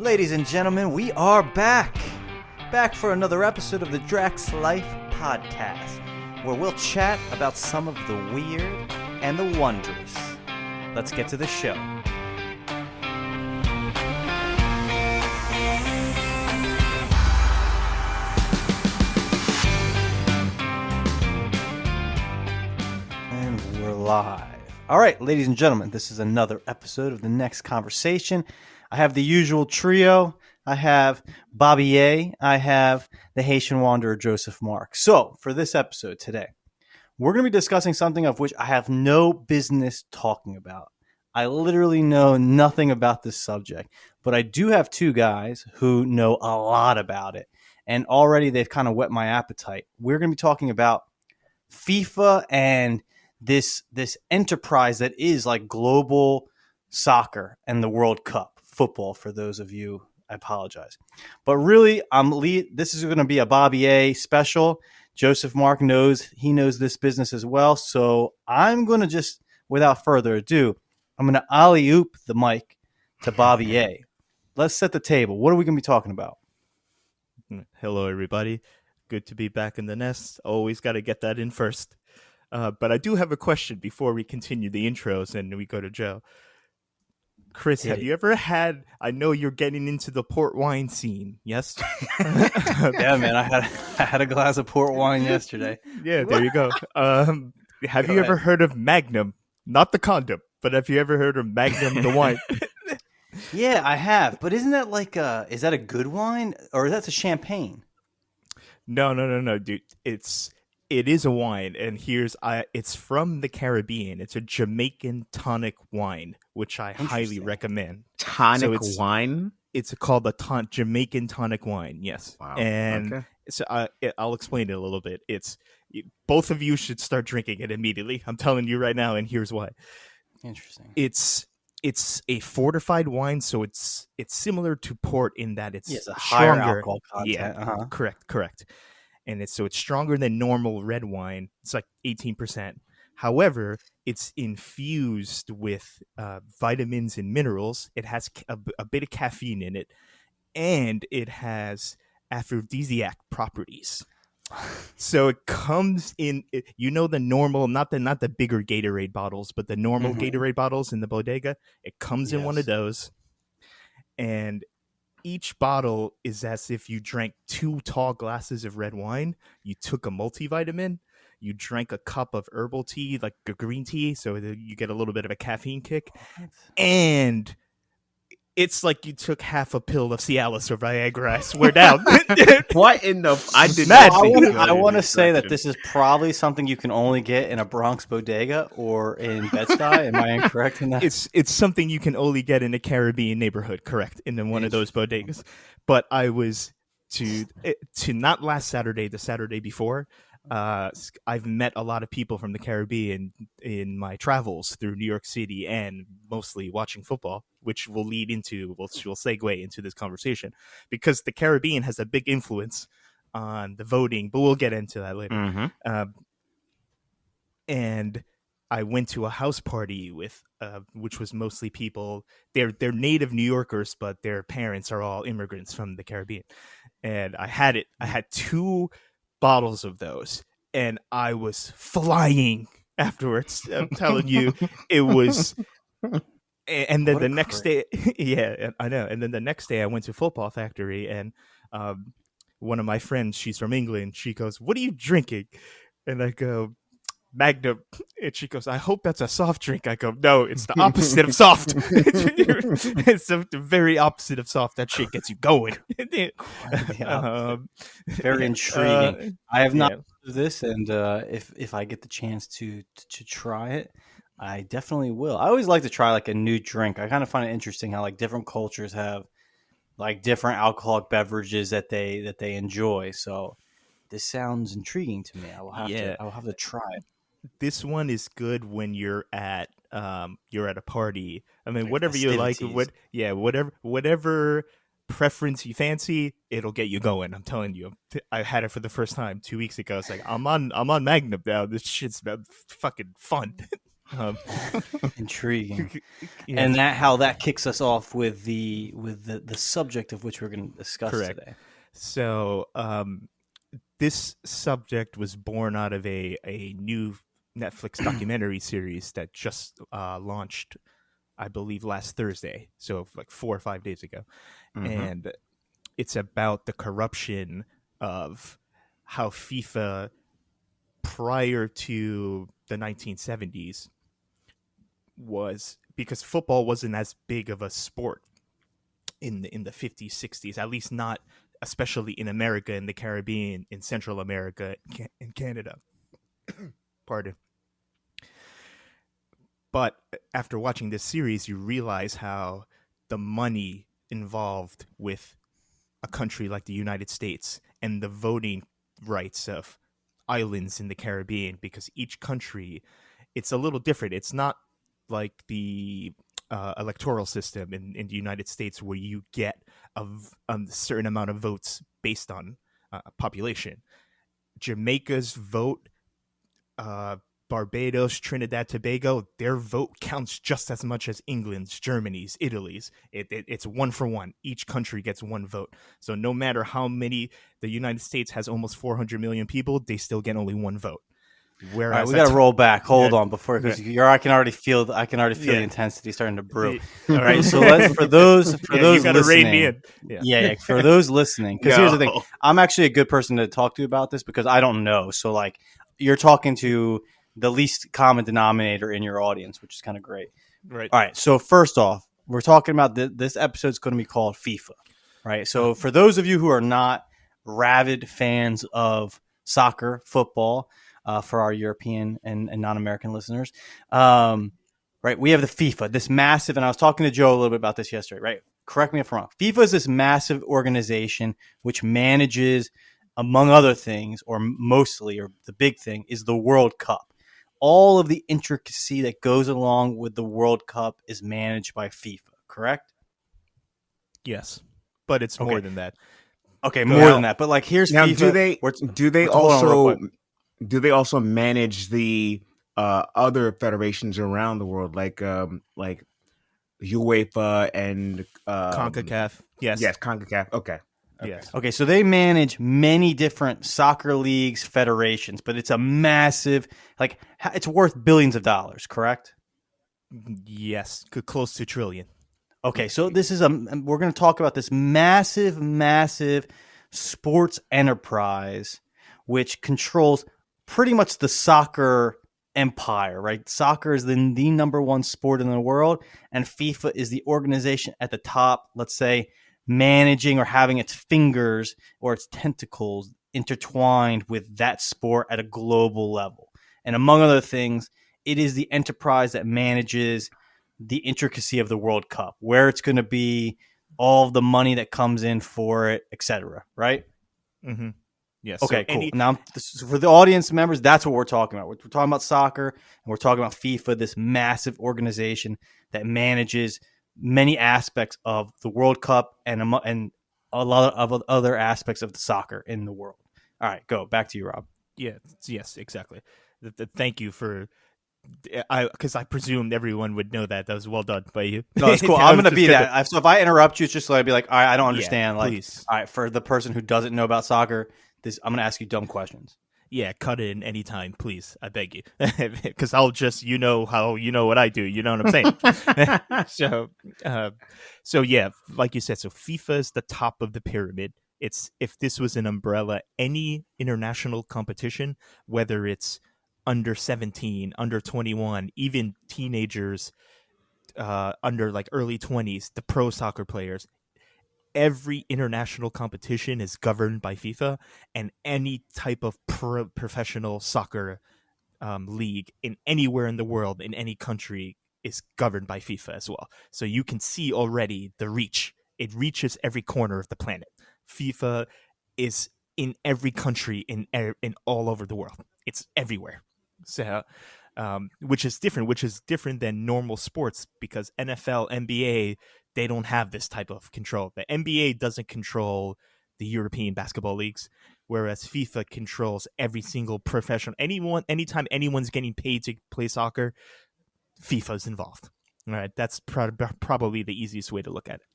Ladies and gentlemen, we are back. Back for another episode of the Draxx Life podcast, where we'll chat about some of the weird and the wondrous. Let's get to the show. And we're live. All right, ladies and gentlemen, this is another episode of The Next Conversation. I have the usual trio. I have Bobby A. I have the Haitian Wanderer, Joseph Mark. So, for this episode today, we're going to be discussing something of which I have no business talking about. I literally know nothing about this subject, but I do have two guys who know a lot about it, and already they've kind of whet my appetite. We're going to be talking about FIFA and this enterprise that is like global soccer and the World Cup. Football, for those of you, I apologize. But really, this is going to be a Bobby A special. Joseph Mark knows this business as well. So I'm going to just, without further ado, I'm going to alley-oop the mic to Bobby A. Let's set the table. What are we going to be talking about? Hello, everybody. Good to be back in the nest. Always got to get that in first. But I do have a question before we continue the intros and we go to Joe. Chris, have you ever had, I know you're getting into the port wine scene, yes? Yeah, man, I had a glass of port wine yesterday. Yeah, there you go. Have you ever heard of Magnum? Not the condom, but have you ever heard of Magnum, the wine? Yeah, I have. But isn't that like is that a good wine or that's a champagne? No, dude. It is a wine, and it's from the Caribbean. It's a Jamaican tonic wine, which I highly recommend. Tonic wine? It's called the Jamaican tonic wine, yes. Wow. And okay. so I'll explain it a little bit. Both of you should start drinking it immediately. I'm telling you right now, and here's why. Interesting. It's a fortified wine, so it's similar to port in that it's a higher stronger. alcohol content. Yeah, correct. And it's stronger than normal red wine. It's like 18%. However, it's infused with vitamins and minerals. It has a bit of caffeine in it, and it has aphrodisiac properties. So it comes in, the normal, not the bigger Gatorade bottles, but the normal Gatorade bottles in the bodega. It comes in one of those, and each bottle is as if you drank 2 tall glasses of red wine. You took a multivitamin. You drank a cup of herbal tea, like a green tea, so you get a little bit of a caffeine kick. And it's like you took half a pill of Cialis or Viagra. I swear down. What in the? I did Matt, not. I want to say that this is probably something you can only get in a Bronx bodega or in Bed-Stuy. Am I incorrect in that? It's something you can only get in a Caribbean neighborhood, correct? In one of those bodegas. But I was to not last Saturday, the Saturday before. I've met a lot of people from the Caribbean in my travels through New York City and mostly watching football, which will segue into this conversation because the Caribbean has a big influence on the voting, but we'll get into that later. And I went to a house party with, which was mostly people. They're native New Yorkers, but their parents are all immigrants from the Caribbean. And I had 2 bottles of those, and I was flying afterwards. I'm telling you, it was. And then the next day, yeah, I know. And then the next day, I went to Football Factory, and one of my friends, she's from England. She goes, "What are you drinking?" And I go, "Magnum." And she goes, "I hope that's a soft drink." I go, "No, it's the opposite of soft. It's the very opposite of soft. That shit gets you going." Very intriguing. I have not heard of this, and if I get the chance to try it, I definitely will. I always like to try like a new drink. I kind of find it interesting how like different cultures have like different alcoholic beverages that they enjoy. So this sounds intriguing to me. I will have to try it. This one is good when you're at a party. I mean, Like whatever you like, festivities. whatever preference you fancy, it'll get you going. I'm telling you. I had it for the first time 2 weeks ago. It's like I'm on Magnum now. This shit's fucking fun. Um, Intriguing. yes, And how that kicks us off with the subject of which we're going to discuss correct. today. So this subject was born out of a new Netflix documentary series that just launched, I believe, last Thursday. So like 4 or 5 days ago. Mm-hmm. And it's about the corruption of how FIFA prior to the 1970s was, because football wasn't as big of a sport in the 50s 60s, at least not especially in America, in the Caribbean, in Central America, in Canada. Pardon. But after watching this series, you realize how the money involved with a country like the United States and the voting rights of islands in the Caribbean, because each country, it's a little different. It's not like the electoral system in the United States where you get a certain amount of votes based on population. Jamaica's vote, uh, Barbados, Trinidad, Tobago, their vote counts just as much as England's, Germany's, Italy's. It's 1 for 1. Each country gets 1 vote. So no matter how many, the United States has almost 400 million people, they still get only 1 vote. Whereas All right, we got to roll back. Hold on before, because yeah. I can already feel the intensity starting to brew. All All right, so for those you got to rein me listening, in. yeah, for those listening, because here's the thing: No. I'm actually a good person to talk to about this because I don't know. So like, you're talking to the least common denominator in your audience, which is kind of great. Right. All right, so first off, we're talking about this episode's going to be called FIFA, right? So for those of you who are not rabid fans of soccer, football, for our European and non-American listeners, right? We have the FIFA, this massive, and I was talking to Joe a little bit about this yesterday, right? Correct me if I'm wrong. FIFA is this massive organization which manages, among other things, or mostly, or the big thing, is the World Cup. All of the intricacy that goes along with the World Cup is managed by FIFA, correct? Yes, but it's more Okay. than that. Okay, Go more ahead. than that. But like, here's Now, FIFA. do they hold on real also quick. do they also manage the other federations around the world, like UEFA and CONCACAF. Yes. Yes, CONCACAF. Okay. Yes. Okay, so they manage many different soccer leagues, federations, but it's a massive, like, it's worth billions of dollars, correct? Yes. Close to trillion. Okay, so this is we're going to talk about this massive, massive sports enterprise, which controls pretty much the soccer empire, right? Soccer is the number one sport in the world, and FIFA is the organization at the top, let's say, managing or having its fingers or its tentacles intertwined with that sport at a global level. And among other things, it is the enterprise that manages the intricacy of the World Cup, where it's going to be, all of the money that comes in for it, etc. Right? Mm-hmm. Yes. Okay, so cool. Now, for the audience members, that's what we're talking about. We're talking about soccer, and we're talking about FIFA, this massive organization that manages many aspects of the World Cup and a lot of other aspects of the soccer in the world. All right, go back to you, Rob. yes, exactly. Thank you for. Because I presumed everyone would know that. That was well done by you. No, it's cool. I'm going to be that. So if I interrupt you, it's just like, I'd be like, all right, I don't understand. Like, please. all right, for the person who doesn't know about soccer, I'm going to ask you dumb questions. Yeah, cut in anytime, please. I beg you, because I'll just how what I do. You know what I'm saying? So yeah, like you said, so FIFA is the top of the pyramid. It's, if this was an umbrella, any international competition, whether it's under 17, under 21, even teenagers, under like early 20s, the pro soccer players, every international competition is governed by FIFA, and any type of professional soccer league in anywhere in the world, in any country, is governed by FIFA as well. So you can see already the reach. It reaches every corner of the planet. FIFA is in every country in all over the world. It's everywhere. So, which is different than normal sports, because NFL, NBA, they don't have this type of control. The NBA doesn't control the European basketball leagues, whereas FIFA controls every single professional. Anytime anyone's getting paid to play soccer, FIFA's involved. All right, that's probably the easiest way to look at it.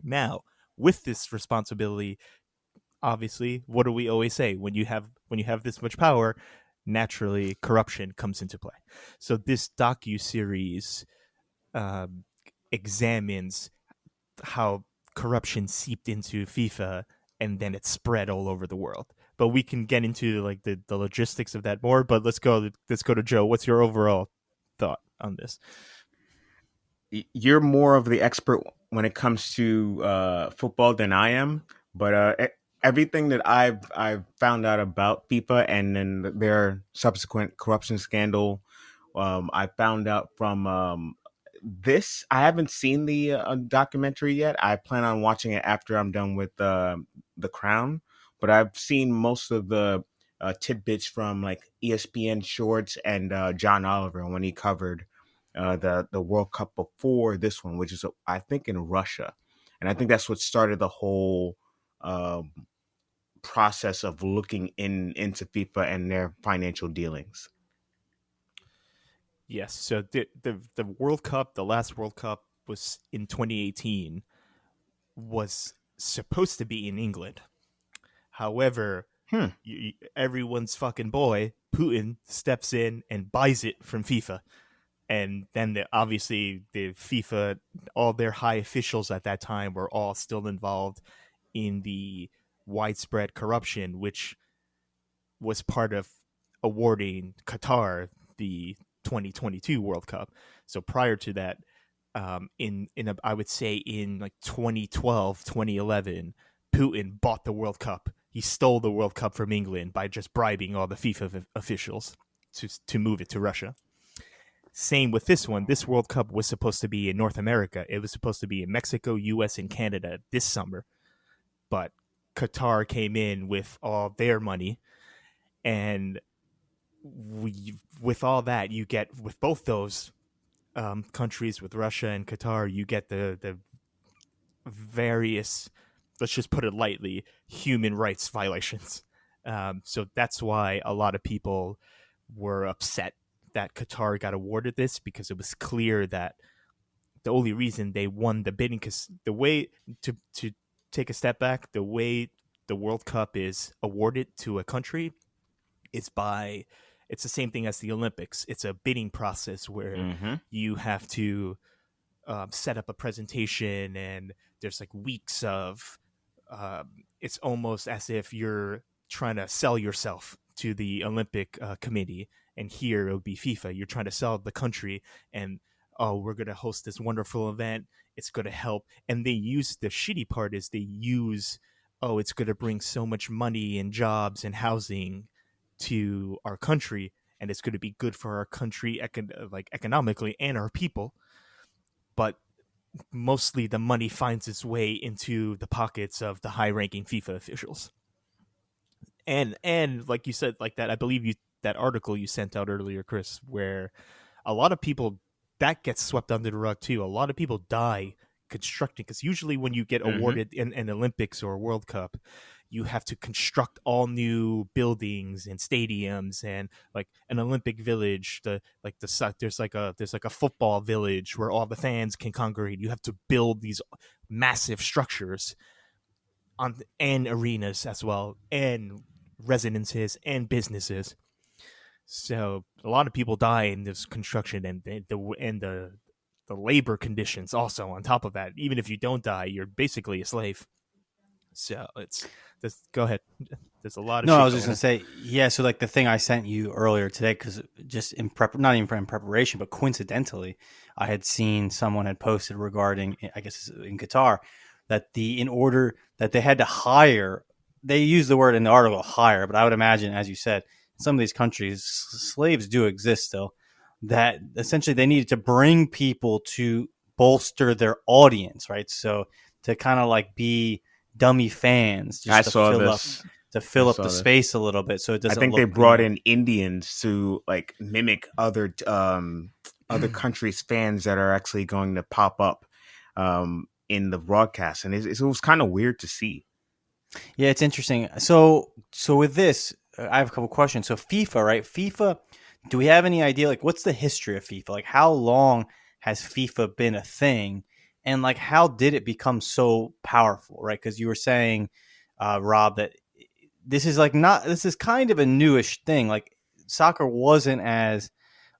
Now, with this responsibility, obviously, what do we always say? When you have this much power, naturally corruption comes into play. So this docu-series um, examines how corruption seeped into FIFA and then it spread all over the world. But we can get into like the logistics of that more. But let's go to Joe. What's your overall thought on this? You're more of the expert when it comes to football than I am, but everything that I've found out about FIFA and then their subsequent corruption scandal, I found out from this. I haven't seen the documentary yet. I plan on watching it after I'm done with The Crown, but I've seen most of the tidbits from like ESPN Shorts and John Oliver when he covered the World Cup before this one, which is I think in Russia, and I think that's what started the whole process of looking into FIFA and their financial dealings. Yes. So the World Cup, the last World Cup was in 2018, was supposed to be in England. However, everyone's fucking boy Putin steps in and buys it from FIFA. And then obviously the FIFA, all their high officials at that time were all still involved in the widespread corruption, which was part of awarding Qatar the 2022 World Cup. So prior to that, I would say in like 2012, 2011, Putin bought the World Cup. He stole the World Cup from England by just bribing all the FIFA officials to move it to Russia. Same with this one. This World Cup was supposed to be in North America. It was supposed to be in Mexico, US, and Canada this summer. But Qatar came in with all their money. And with all that, you get, with both those countries, with Russia and Qatar, you get the various, let's just put it lightly, human rights violations. So that's why a lot of people were upset that Qatar got awarded this, because it was clear that the only reason they won the bidding, because the way to take a step back, the way the World Cup is awarded to a country is by, it's the same thing as the Olympics. It's a bidding process where you have to set up a presentation, and there's like weeks of it's almost as if you're trying to sell yourself to the Olympic committee. And here it would be FIFA. You're trying to sell the country, and we're going to host this wonderful event. It's going to help. And they use, the shitty part is they use, it's going to bring so much money and jobs and housing to our country, and it's going to be good for our country economically and our people. But mostly the money finds its way into the pockets of the high-ranking FIFA officials. And like you said, like that, I believe that article you sent out earlier, Chris, where a lot of people, that gets swept under the rug too. A lot of people die constructing, because usually when you get awarded in an Olympics or a World Cup, you have to construct all new buildings and stadiums, and like an Olympic village. There's like a football village where all the fans can congregate. You have to build these massive structures and arenas as well, and residences and businesses. So a lot of people die in this construction, and the labor conditions also on top of that. Even if you don't die, you're basically a slave. So go ahead. There's a lot of No, shit I was just going gonna say, yeah. So like the thing I sent you earlier today, because just not even in preparation, but coincidentally, I had seen someone had posted regarding, I guess in Qatar, that in order that they had to hire, they use the word in the article hire, but I would imagine, as you said, in some of these countries, slaves do exist still. That essentially they needed to bring people to bolster their audience, right? So to kind of like be dummy fans, just I to saw fill this. up the space a little bit, so it doesn't. I think look, they brought in Indians to like mimic other countries' fans that are actually going to pop up in the broadcast, and it was kind of weird to see. Yeah, it's interesting. So with this, I have a couple questions. So FIFA, right? FIFA Do we have any idea, like, what's the history of FIFA? Like, how long has FIFA been a thing? And, like, how did it become so powerful, right? Because you were saying, Rob, that this is like not, this is kind of a newish thing. Like, soccer wasn't as,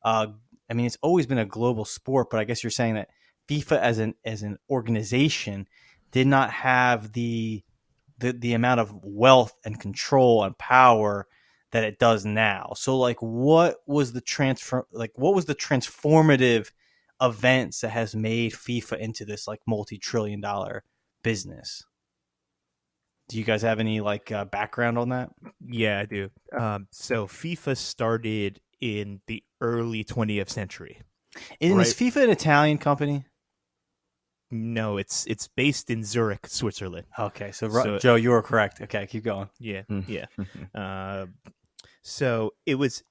I mean, it's always been a global sport, but I guess you're saying that FIFA as an organization did not have the amount of wealth and control and power that it does now. So like what was the transformative events that has made FIFA into this like multi-trillion dollar business? Do you guys have any like background on that? Yeah, I do. So FIFA started in the early 20th century. And is Right. FIFA an Italian company? No, it's based in Zurich, Switzerland. Okay, so, So- Joe, you were correct. Okay, keep going. Yeah, Hmm. yeah. So it was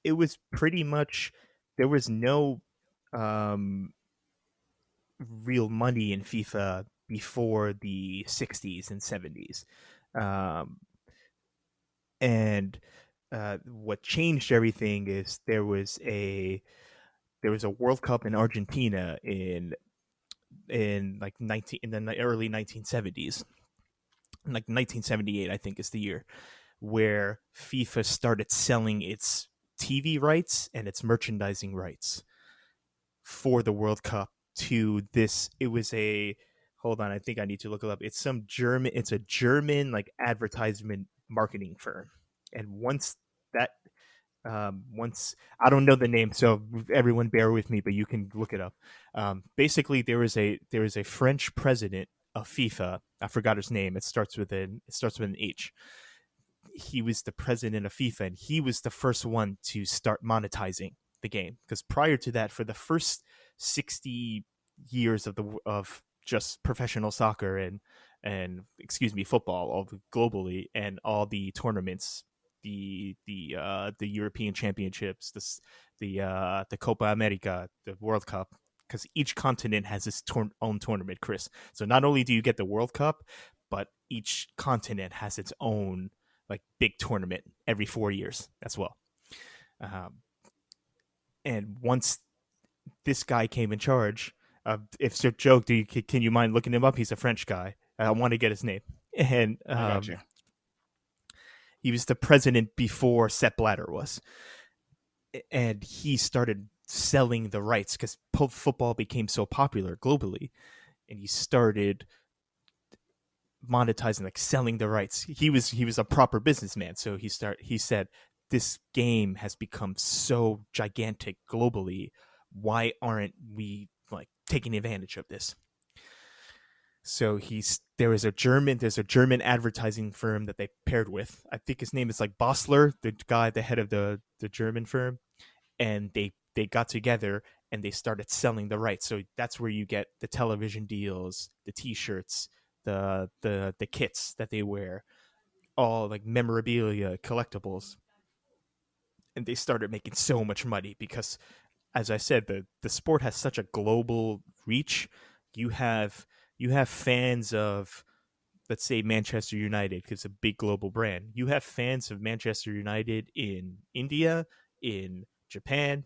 pretty much, there was no um, real money in FIFA before the 60s and 70s. Um, and what changed everything is there was a World Cup in Argentina in like 19 in the early 1970s, like 1978 I think is the year, where FIFA started selling its TV rights and its merchandising rights for the World Cup to this. It was a, hold on, I think I need to look it up. It's a German like advertisement marketing firm. And once that once, I don't know the name, so everyone bear with me, but you can look it up. Basically, there is a French president of FIFA. I forgot his name. It starts with an H. He was the president of FIFA, and he was the first one to start monetizing the game. Because prior to that, for the first 60 years of just professional soccer and excuse me, football, all globally, and all the tournaments, the European Championships, the Copa America, the World Cup, because each continent has its own tournament, Chris. So not only do you get the World Cup, but each continent has its own like big tournament every 4 years as well. And once this guy came in charge, if so, Joe, can you mind looking him up? He's a French guy. I want to get his name. And I got you. he was the president before Sepp Blatter was, and he started selling the rights because football became so popular globally, and he started monetizing, like selling the rights. He was a proper businessman, so he said, this game has become so gigantic globally, why aren't we like taking advantage of this? So there's a German advertising firm that they paired with. I think his name is like Bossler, the head of the German firm, and they got together and they started selling the rights. So that's where you get the television deals, the T-shirts, the kits that they wear, all like memorabilia, collectibles. And they started making so much money because, as I said, the sport has such a global reach. You have fans of, let's say, Manchester United, because it's a big global brand. You have fans of Manchester United in India, in Japan,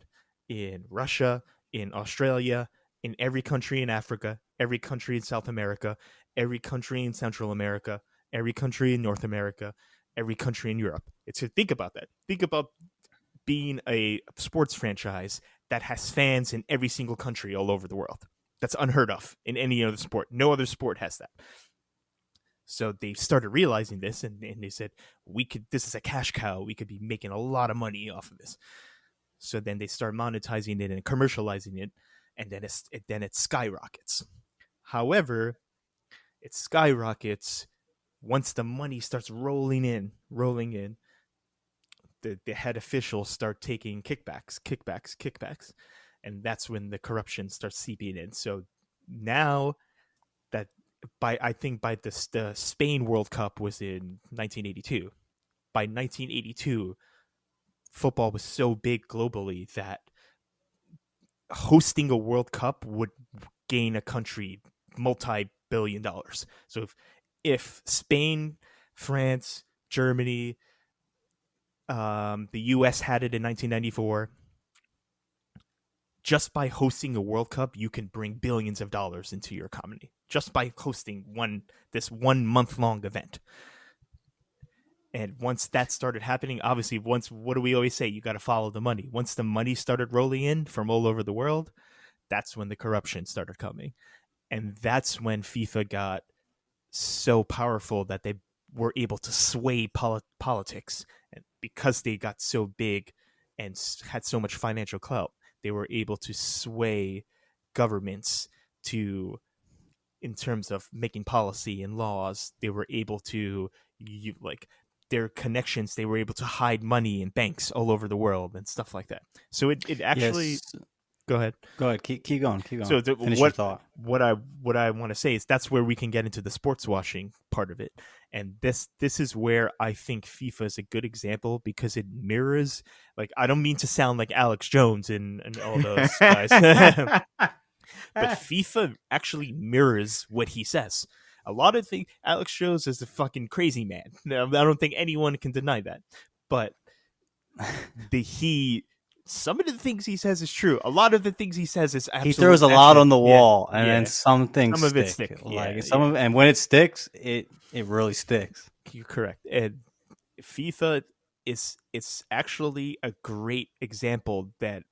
in Russia, in Australia, in every country in Africa, every country in South America, every country in Central America, every country in North America, every country in Europe. Think about that. Think about being a sports franchise that has fans in every single country all over the world. That's unheard of in any other sport. No other sport has that. So they started realizing this, and they said, this is a cash cow. We could be making a lot of money off of this. So then they start monetizing it and commercializing it, and then it skyrockets. However, it skyrockets once the money starts rolling in. The head officials start taking kickbacks, and that's when the corruption starts seeping in. So now that I think by the Spain World Cup was in 1982. By 1982, football was so big globally that hosting a World Cup would gain a country multi-billion dollars. So if Spain, France, Germany, the U.S. had it in 1994, just by hosting a World Cup, you can bring billions of dollars into your economy just by hosting this 1 month long event. And once that started happening, obviously, what do we always say? You got to follow the money. Once the money started rolling in from all over the world, that's when the corruption started coming. And that's when FIFA got so powerful that they were able to sway politics. And because they got so big and had so much financial clout, they were able to sway governments in terms of making policy and laws. They were able to, their connections, they were able to hide money in banks all over the world and stuff like that. So it actually... Yes. Go ahead. Go ahead. Keep going. So Finish your thought. What I want to say is that's where we can get into the sports washing part of it, and this is where I think FIFA is a good example because it mirrors. Like, I don't mean to sound like Alex Jones and all those guys, but FIFA actually mirrors what he says. A lot of things. Alex Jones is a fucking crazy man. I don't think anyone can deny that, but some of the things he says is true. A lot of the things he says is absolutely. He throws a lot on the wall, and then some things some of it stick. stick. And when it sticks, it really sticks. You're correct. And FIFA it's actually a great example that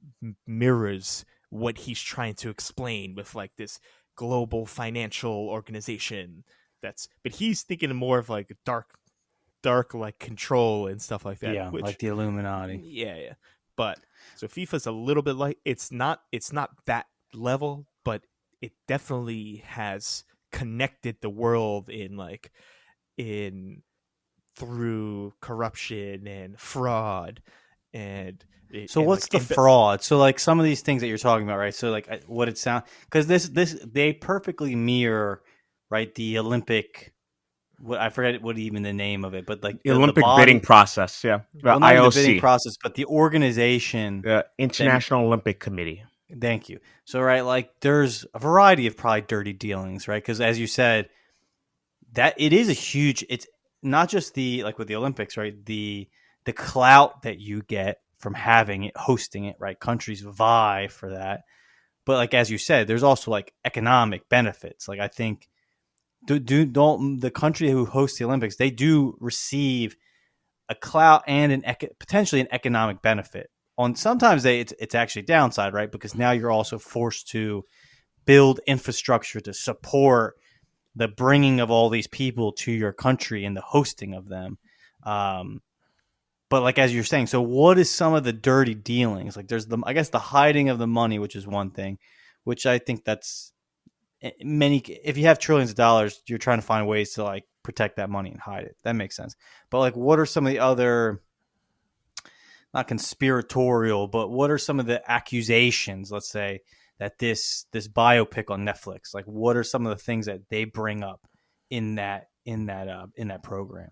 mirrors what he's trying to explain with like this global financial organization. But he's thinking more of like dark like control and stuff like that. Yeah, like the Illuminati. Yeah. But so FIFA's a little bit like it's not that level, but it definitely has connected the world through corruption and fraud what's the fraud? So like some of these things that you're talking about, right? So like what it sounds, because this they perfectly mirror, right, the Olympic. I forget what even the name of it, but like the Olympic bidding process, yeah. Well, not IOC. The bidding process, but the organization, the International Olympic Committee. Thank you. So, right, like there's a variety of probably dirty dealings, right? Because as you said, that it is a huge. It's not just with the Olympics, right? The clout that you get from having it, hosting it, right? Countries vie for that, but like as you said, there's also like economic benefits. Like I think. Don't the country who hosts the Olympics, they do receive a clout and potentially an economic benefit. Sometimes it's actually downside, right? Because now you're also forced to build infrastructure to support the bringing of all these people to your country and the hosting of them. But like as you're saying, so what is some of the dirty dealings? Like there's I guess the hiding of the money, which is one thing, which I think that's. If you have trillions of dollars, you're trying to find ways to like protect that money and hide it. That makes sense. But like, what are some of the other, not conspiratorial, but what are some of the accusations? Let's say that this biopic on Netflix, like, what are some of the things that they bring up in that program?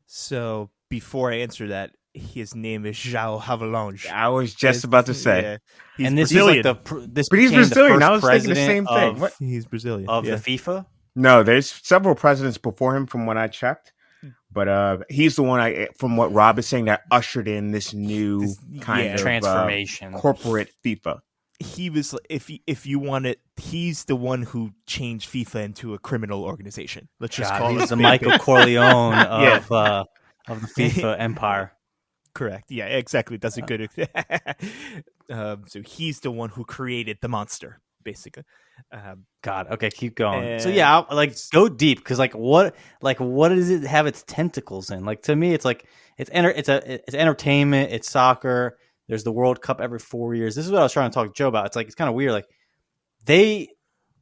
So before I answer that, his name is João Havelange. I was just about to say. Yeah. He's and this Brazilian. is like but he's Brazilian. I was thinking the same thing. He's Brazilian. Of the FIFA? No, there's several presidents before him from when I checked. But he's the one from what Rob is saying, that ushered in this new kind of transformation, corporate FIFA. He was, if you want it, he's the one who changed FIFA into a criminal organization. Let's just call it the Michael Corleone of the FIFA empire. Correct. Yeah, exactly. That's a good. So he's the one who created the monster, basically. God. Okay, keep going. So yeah, go deep, because what does it have its tentacles in? Like, to me, it's like it's entertainment. It's soccer. There's the World Cup every 4 years. This is what I was trying to talk to Joe about. It's like, it's kind of weird. Like they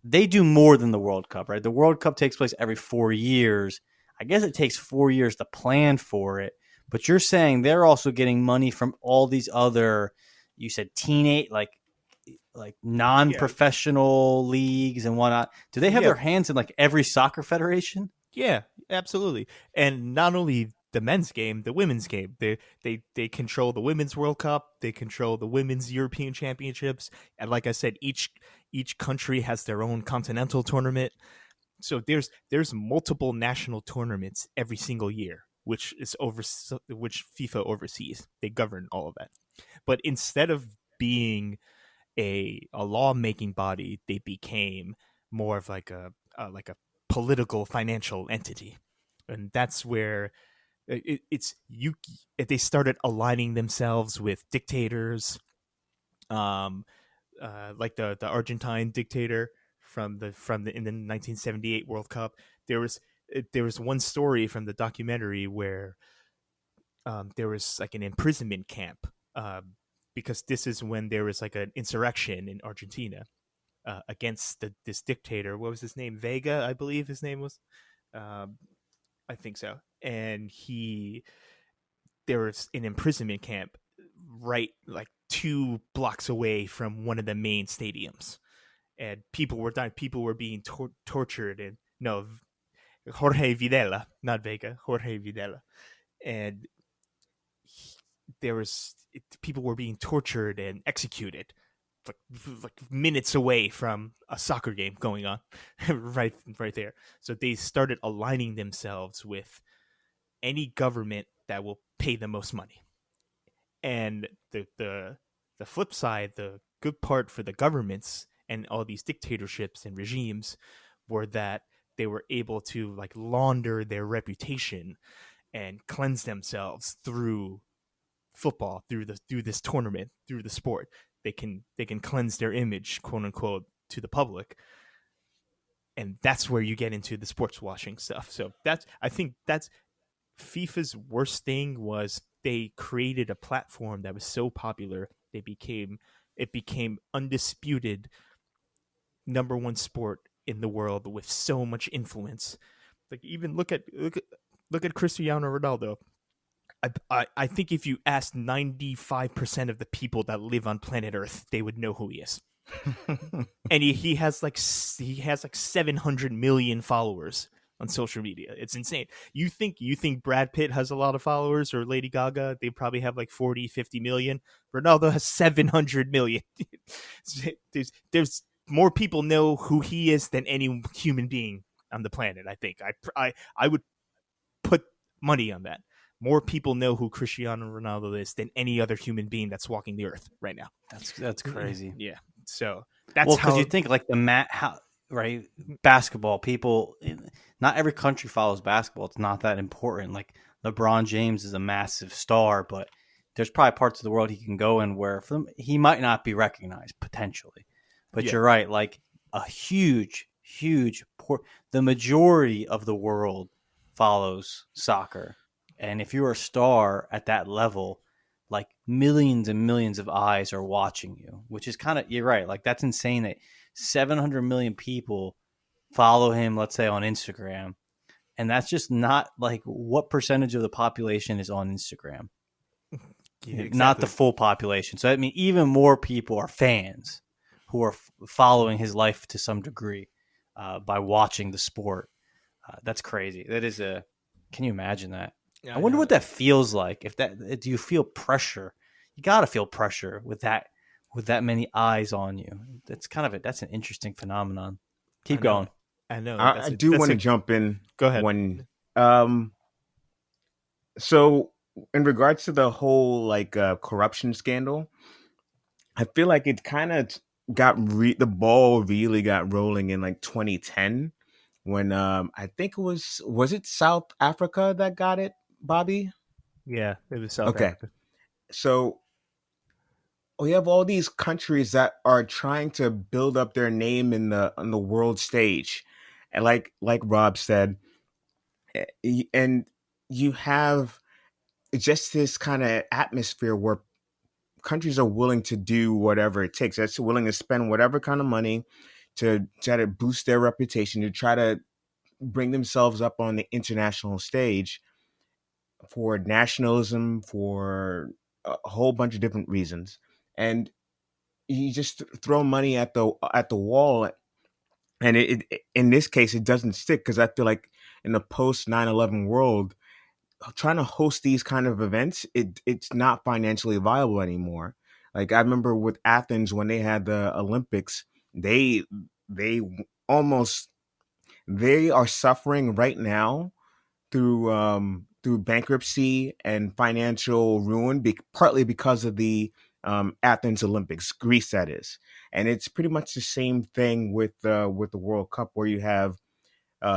do more than the World Cup, right? The World Cup takes place every 4 years. I guess it takes 4 years to plan for it. But you're saying they're also getting money from all these other, you said teenage, like non-professional leagues and whatnot. Do they have their hands in like every soccer federation? Yeah, absolutely. And not only the men's game, the women's game. They control the Women's World Cup. They control the Women's European Championships. And like I said, each country has their own continental tournament. So there's multiple national tournaments every single year, which FIFA oversees. They govern all of that. But instead of being a lawmaking body, they became more of like a political financial entity, and that's where it's you. If they started aligning themselves with dictators, um, like the Argentine dictator from the in the 1978 World Cup. There was one story from the documentary where there was like an imprisonment camp, because this is when there was like an insurrection in Argentina against this dictator. What was his name? Vega, I believe his name was. Um, I think so. And there was an imprisonment camp right like 2 blocks away from one of the main stadiums, and people were dying. People were being tortured, and no, Jorge Videla, not Vega, Jorge Videla, and there was people were being tortured and executed like minutes away from a soccer game going on, right there. So they started aligning themselves with any government that will pay the most money. And the flip side, the good part for the governments and all these dictatorships and regimes were that they were able to like launder their reputation and cleanse themselves through football, through this tournament, through the sport. They can cleanse their image, quote unquote, to the public. And that's where you get into the sports washing stuff. So I think that's FIFA's worst thing was they created a platform that was so popular it became undisputed #1 sport in the world with so much influence. Like even look at Cristiano Ronaldo. I think if you asked 95% of the people that live on planet Earth, they would know who he is. And he has like 700 million followers on social media. It's insane. You think Brad Pitt has a lot of followers, or Lady Gaga? They probably have like 40, 50 million. Ronaldo has 700 million. There's more people know who he is than any human being on the planet. I think I would put money on that. More people know who Cristiano Ronaldo is than any other human being that's walking the earth right now. That's crazy. Yeah. So that's well, how because you think like right? Basketball, people, not every country follows basketball. It's not that important. Like LeBron James is a massive star, but there's probably parts of the world he can go in where he might not be recognized potentially. But Yeah. you're right. Like a huge the majority of the world follows soccer. And if you're a star at that level, like millions and millions of eyes are watching you, which is you're right. Like that's insane that 700 million people follow him, let's say on Instagram. And that's just not like what percentage of the population is on Instagram. Yeah, exactly. Not the full population. So I mean, even more people are fans who are following his life to some degree by watching the sport. That's crazy. That is can you imagine that? I wonder what that feels like. Do you feel pressure? You got to feel pressure with that many eyes on you. That's an interesting phenomenon. Keep going. I know. I do want to jump in. Go ahead. So in regards to the whole corruption scandal, I feel like it kind of the ball really got rolling in like 2010 when I think it was it South Africa that got it, Bobby? Yeah, it was South Africa. So we have all these countries that are trying to build up their name on the world stage, and like Rob said, and you have just this kind of atmosphere where countries are willing to do whatever it takes. That's willing to spend whatever kind of money to try to boost their reputation, to try to bring themselves up on the international stage for nationalism, for a whole bunch of different reasons. And you just throw money at the wall, and it in this case it doesn't stick, because I feel like in the post 9/11 world, trying to host these kind of events, it's not financially viable anymore. Like I remember with Athens when they had the Olympics, they almost they are suffering right now through bankruptcy and financial ruin, partly because of the Athens Olympics, Greece that is, and it's pretty much the same thing with the World Cup, where you have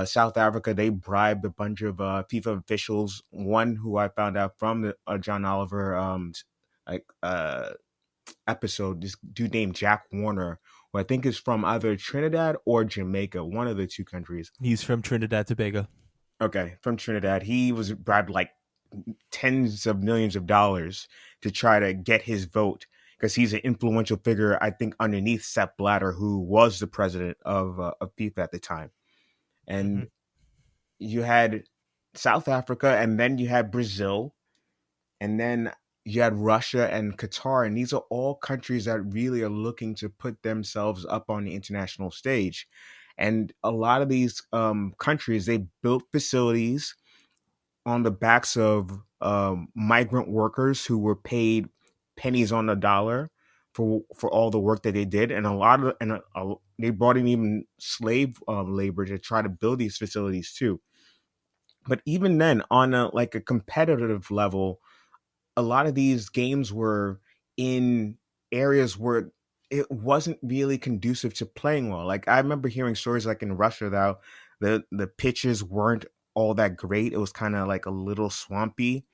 South Africa. They bribed a bunch of FIFA officials. One who I found out from the John Oliver like episode, this dude named Jack Warner, who I think is from either Trinidad or Jamaica, one of the two countries. He's from Trinidad Tobago. Okay, from Trinidad. He was bribed like tens of millions of dollars to try to get his vote because he's an influential figure, I think, underneath Sepp Blatter, who was the president of FIFA at the time. Mm-hmm. And you had South Africa, and then you had Brazil, and then you had Russia and Qatar, and these are all countries that really are looking to put themselves up on the international stage. And a lot of these countries, they built facilities on the backs of migrant workers who were paid pennies on the dollar for all the work that they did, and a lot of they brought in even slave labor to try to build these facilities too. But even then, on a competitive level, a lot of these games were in areas where it wasn't really conducive to playing well. Like I remember hearing stories like in Russia that the pitches weren't all that great. It was kind of like a little swampy.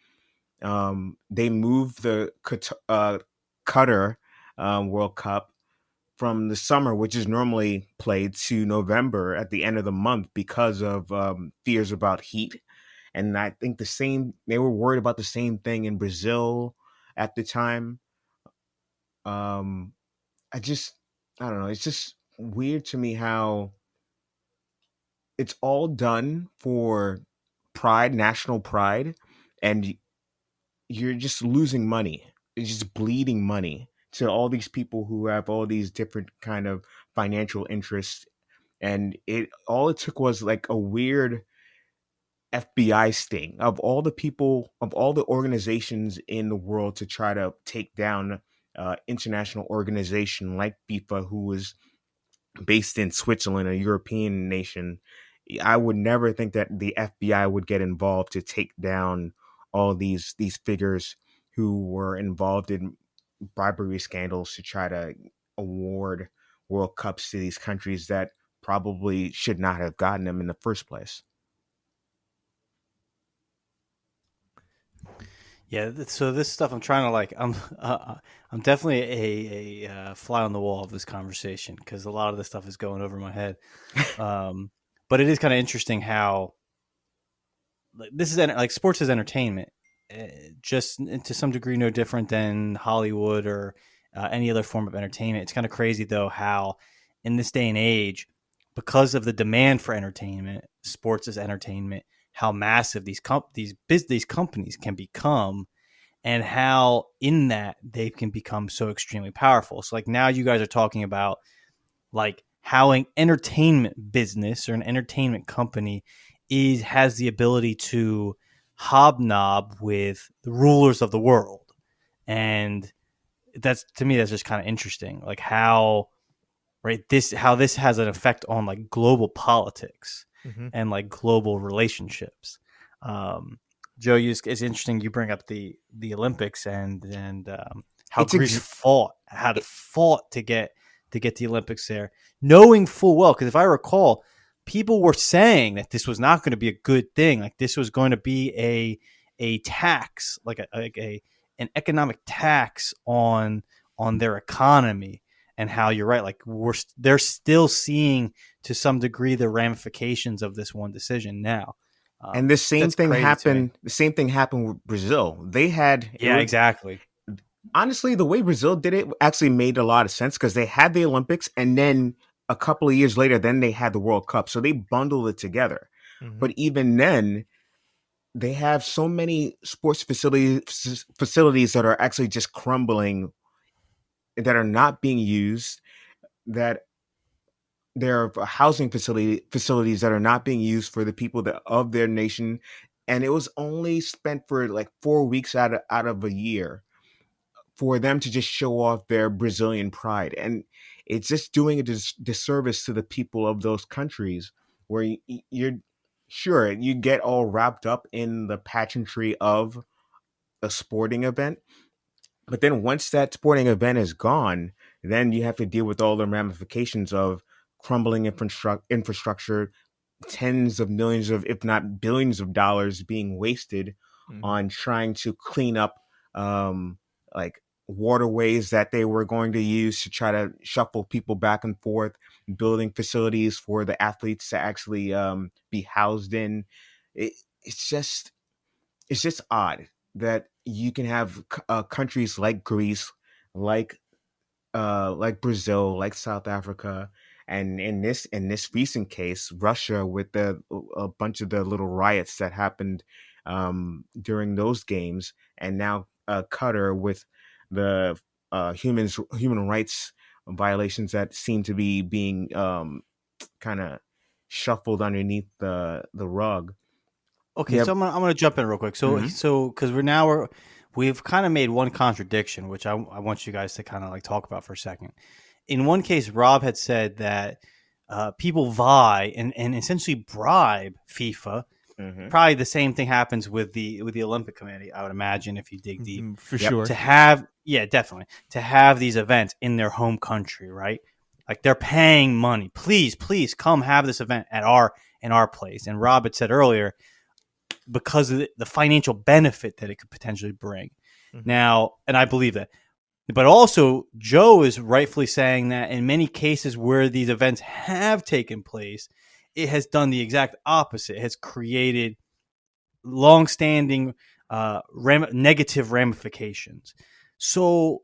They moved the Qatar World Cup from the summer, which is normally played, to November at the end of the month because of fears about heat. And I think they were worried about the same thing in Brazil at the time. Um, I just, I don't know. It's just weird to me how it's all done for pride, national pride, and you're just losing money. It's just bleeding money to all these people who have all these different kind of financial interests. And it took was like a weird FBI sting of all the people, of all the organizations in the world to try to take down international organization like FIFA, who was based in Switzerland, a European nation. I would never think that the FBI would get involved to take down all these figures who were involved in bribery scandals to try to award World Cups to these countries that probably should not have gotten them in the first place. Yeah, so this stuff I'm trying to like I'm definitely a fly on the wall of this conversation because a lot of this stuff is going over my head. But it is kind of interesting how like, this is like sports is entertainment, just to some degree no different than Hollywood or any other form of entertainment. It's kind of crazy though how in this day and age, because of the demand for entertainment, sports is entertainment. How massive these companies can become, and how in that they can become so extremely powerful. So like now you guys are talking about like how an entertainment business or an entertainment company has the ability to hobnob with the rulers of the world. And that's, to me, that's just kind of interesting. Like how how this has an effect on like global politics Mm-hmm. and like global relationships. Um, Joe, it's interesting you bring up the Olympics and how It's Greece ex- had fought to get the Olympics there, knowing full well, because if I recall, people were saying that this was not going to be a good thing. Like this was going to be a tax, like a an economic tax on their economy. And how you're right, like they're still seeing to some degree the ramifications of this one decision now. and the same That's thing crazy to me. happened. The same thing happened with Brazil. They had it Yeah, was exactly. honestly the way Brazil did it actually made a lot of sense because they had the Olympics, and then a couple of years later, then they had the World Cup. So they bundled it together. Mm-hmm. But even then, they have so many sports facilities that are actually just crumbling, that are not being used, that there are housing facilities that are not being used for the people of their nation, and it was only spent for like 4 weeks out of a year for them to just show off their Brazilian pride. And it's just doing a disservice to the people of those countries, where you're sure you get all wrapped up in the pageantry of a sporting event, But then once that sporting event is gone, then you have to deal with all the ramifications of crumbling infrastructure, tens of millions of, if not billions of dollars being wasted Mhm. on trying to clean up like waterways that they were going to use to try to shuffle people back and forth, building facilities for the athletes to actually be housed in. It, it's just it's just odd that you can have countries like Greece, like like Brazil, like South Africa, and in this recent case, Russia, with the a bunch of the little riots that happened during those games, and now Qatar with the human rights violations that seem to be being kind of shuffled underneath the rug. Okay, Yeah. so I'm gonna jump in real quick. Hmm. So because we've kind of made one contradiction, which I want you guys to kind of like talk about for a second. In one case, Rob had said that people vie and essentially bribe FIFA. Hmm. Probably the same thing happens with the Olympic Committee. I would imagine if you dig deep, For Yep. sure. to have definitely to have these events in their home country, right? Like they're paying money. Please come have this event at our place. And Rob had said earlier, because of the financial benefit that it could potentially bring. Mhm. Now, and I believe that. But also, Joe is rightfully saying that in many cases where these events have taken place, it has done the exact opposite. It has created longstanding negative ramifications. So,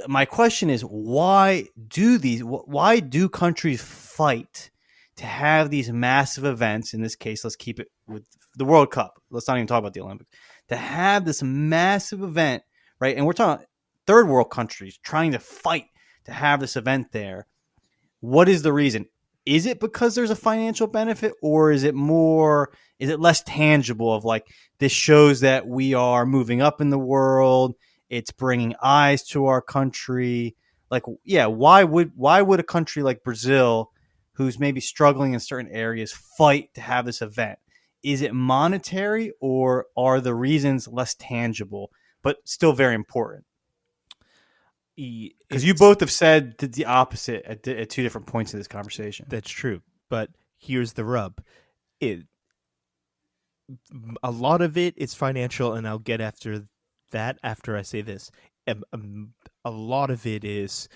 my question is, why do countries fight to have these massive events? In this case, let's keep it with the World Cup. Let's not even talk about the Olympics. To have this massive event, right? And we're talking third world countries trying to fight to have this event there. What is the reason? Is it because there's a financial benefit, or is it less tangible of like, this shows that we are moving up in the world, it's bringing eyes to our country? Like, yeah, why would a country like Brazil, who's maybe struggling in certain areas, fight to have this event? Is it monetary, or are the reasons less tangible but still very important? Because you It's both have said the opposite at two different points in this conversation. That's true, but here's the rub. It A lot of it is financial, and I'll get after that after I say this. A lot of it is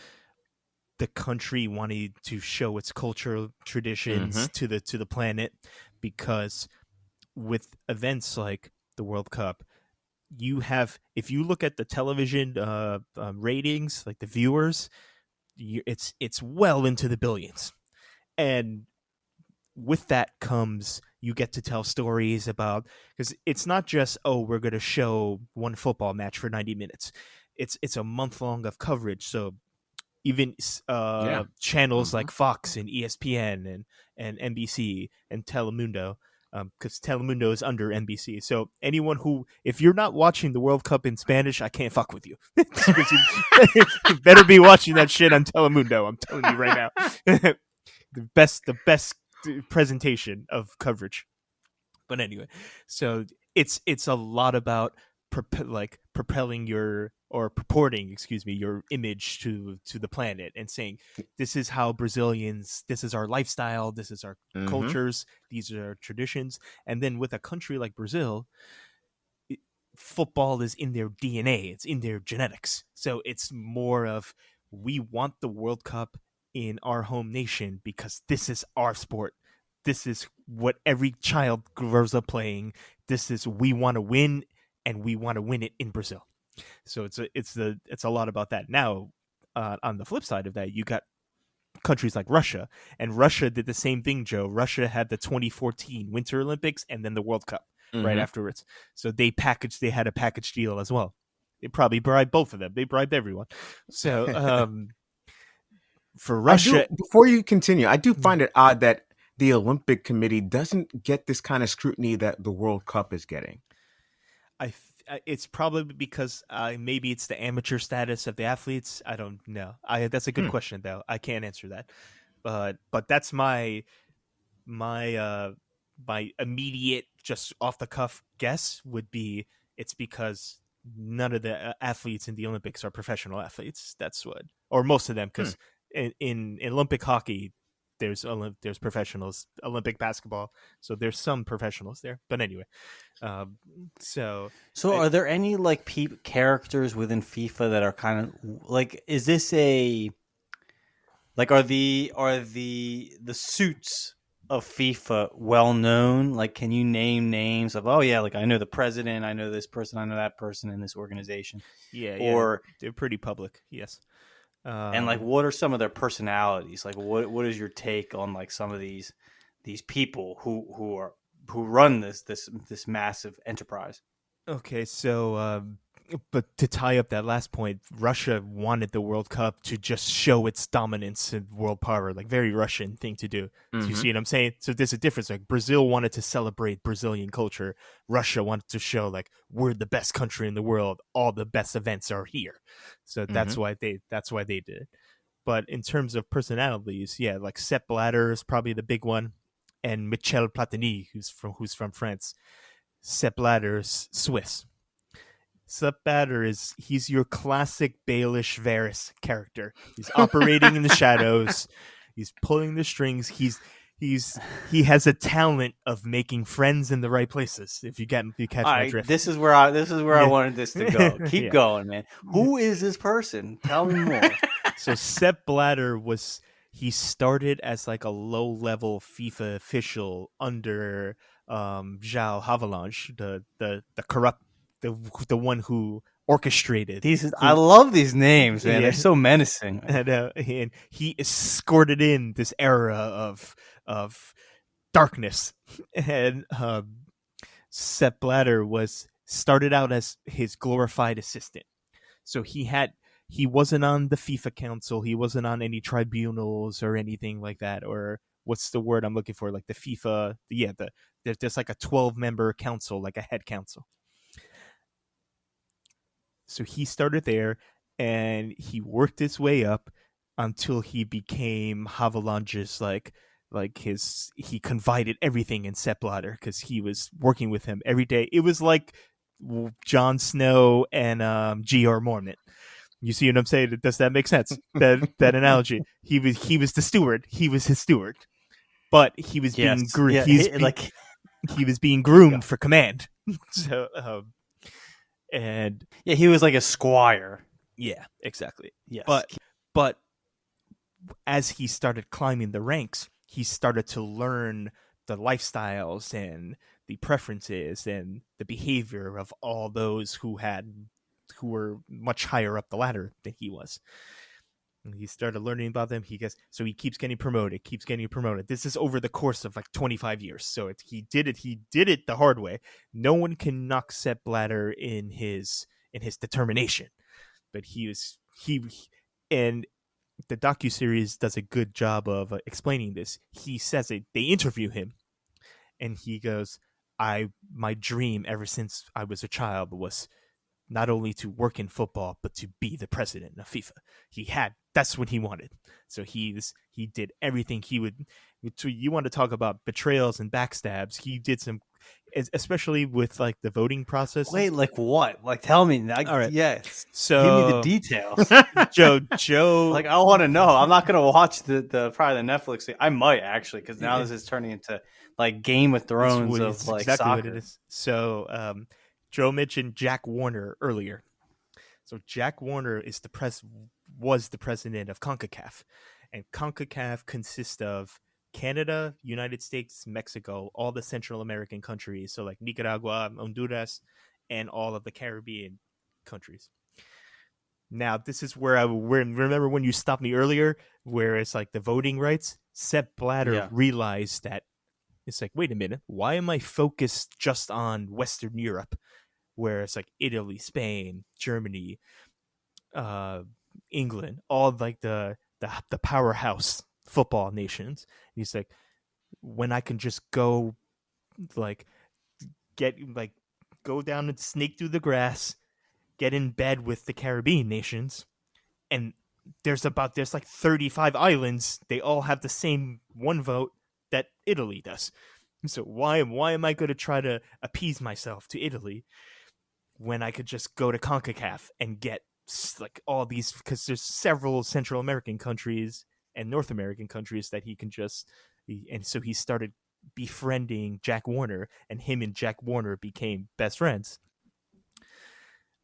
the country wanting to show its cultural Hmm. traditions to the planet, because with events like the World Cup, you have, if you look at the television ratings, like the viewers, it's well into the billions, and with that comes, you get to tell stories about, because it's not just, oh, we're going to show one football match for 90 minutes. It's a month long of coverage. So even Yeah. channels Hmm. like Fox and ESPN and NBC and Telemundo, because Telemundo is under NBC. So anyone who, if you're not watching the World Cup in Spanish, I can't fuck with you. Because you better be watching that shit on Telemundo. I'm telling you right now. The best presentation of coverage. But anyway, so it's a lot about propelling your, or purporting, excuse me, your image to the planet, and saying, this is how Brazilians, this is our lifestyle, this is our Hmm. cultures, these are our traditions. And then with a country like Brazil, football is in their DNA, it's in their genetics. So it's more of, we want the World Cup in our home nation because this is our sport. This is what every child grows up playing. This is, we want to win, and we want to win it in Brazil. So it's a lot about that. Now, on the flip side of that, you got countries like Russia, and Russia did the same thing, Joe. Russia had the 2014 Winter Olympics and then the World Cup right Hmm. afterwards. So they had a package deal as well. They probably bribed both of them. They bribed everyone. So for I do. Russia, Before you continue, I do mm, find it odd that the Olympic Committee doesn't get this kind of scrutiny that the World Cup is getting. it's probably because maybe it's the amateur status of the athletes. I don't know. That's a good Hmm. question though. I can't answer that. But that's my my immediate, just off the cuff guess would be, it's because none of the athletes in the Olympics are professional athletes. That's what, or most of them, because in Olympic hockey, there's professionals. Olympic basketball, so there's some professionals there. But anyway, um, so So, I, are there any like characters within FIFA that are kind of like? Is this a like? Are the suits of FIFA well known? Like, can you name names of? Oh yeah, like I know the president, I know this person, I know that person in this organization, yeah, or they're pretty public. Yes. and like Um, what are some of their personalities? Like, what is your take on like some of these people who run this massive enterprise? Okay, so but to tie up that last point, Russia wanted the World Cup to just show its dominance in world power, like very Russian thing to do. So you Mm-hmm. see what I'm saying? So there's a difference. Like Brazil wanted to celebrate Brazilian culture, Russia wanted to show like we're the best country in the world. All the best events are here. So Mm-hmm. that's why they did it. But in terms of personalities, yeah, like Sepp Blatter is probably the big one, and Michel Platini, who's from France. Sepp Blatter's Swiss. Sepp Blatter he's your classic Baelish Varys character. He's operating in the shadows. He's pulling the strings. He has a talent of making friends in the right places. If you catch All my right, drift. this is where I Yeah. wanted this to go. Keep Yeah. going, man. Who is this person? Tell me more. So Sepp Blatter he started as like a low level FIFA official under João Havelange, the corrupt the one who orchestrated I who love these names, man. They're yeah so menacing. and he escorted in this era of darkness and Sepp Blatter was started out as his glorified assistant. So he wasn't on the FIFA council. He wasn't on any tribunals or anything like that. Or what's the word I'm looking for? Like the FIFA, yeah, there's like a 12-member council, like a head council. So he started there, and he worked his way up until he became Havelange's he confided everything in Sepp Blatter because he was working with him every day. It was like Jon Snow and G.R. Mormont. You see what I'm saying? Does that make sense? That analogy. He was the steward. He was his steward, but he was Yes, being yeah, like he was being yeah, groomed for command. So and yeah, he was like a squire. yeah, exactly. Yes, But as he started climbing the ranks, he started to learn the lifestyles and the preferences and the behavior of all those who were much higher up the ladder than he was. And he started learning about them. He keeps getting promoted, keeps getting promoted. This is over the course of like 25 years. So he did it the hard way. No one can knock Sepp Blatter in his determination. But he and the docuseries does a good job of explaining this. He says it. They interview him, and he goes, my dream ever since I was a child was not only to work in football but to be the president of FIFA. That's what he wanted. So he did everything he would. You want to talk about betrayals and backstabs? He did some, especially with like the voting process. wait, like what? Like tell me. All right. Yes, So give me the details. Joe, Like I want to know. I'm not gonna watch the probably the Netflix thing. I might actually because now this is turning into like Game of Thrones of like exactly soccer. what it is. So Joe mentioned Jack Warner earlier. So Jack Warner was the president of CONCACAF, and CONCACAF consists of Canada, United States, Mexico, all the Central American countries, so like Nicaragua, Honduras, and all of the Caribbean countries. Now, this is where remember when you stopped me earlier, where it's like the voting rights. Sepp Blatter realized that it's like, wait a minute, why am I focused just on Western Europe, where it's like Italy, Spain, Germany, England, all like the powerhouse football nations? And he's like, when I can just go like go down and snake through the grass, get in bed with the Caribbean nations, and there's like 35 islands. They all have the same one vote that Italy does. So why am I going to try to appease myself to Italy when I could just go to CONCACAF and get like all these, because there's several Central American countries and North American countries that he can just, and so he started befriending Jack Warner, and him and Jack Warner became best friends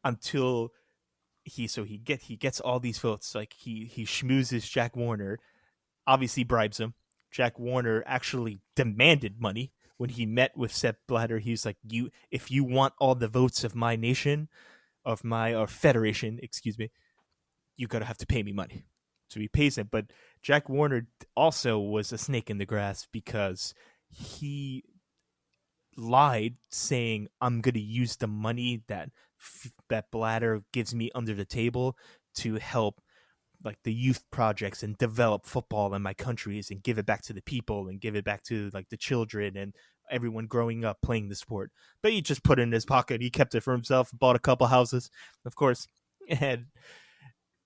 until he gets all these votes. Like he schmoozes Jack Warner, obviously bribes him. Jack Warner actually demanded money when he met with Sepp Blatter. He's like, if you want all the votes of my nation, of my or federation, excuse me, you gotta have to pay me money. So he pays him. But Jack Warner also was a snake in the grass because he lied, saying, I'm gonna use the money that Blatter gives me under the table to help like the youth projects and develop football in my countries and give it back to the people and give it back to like the children and everyone growing up playing the sport. But he just put it in his pocket. He kept it for himself, bought a couple houses, of course. And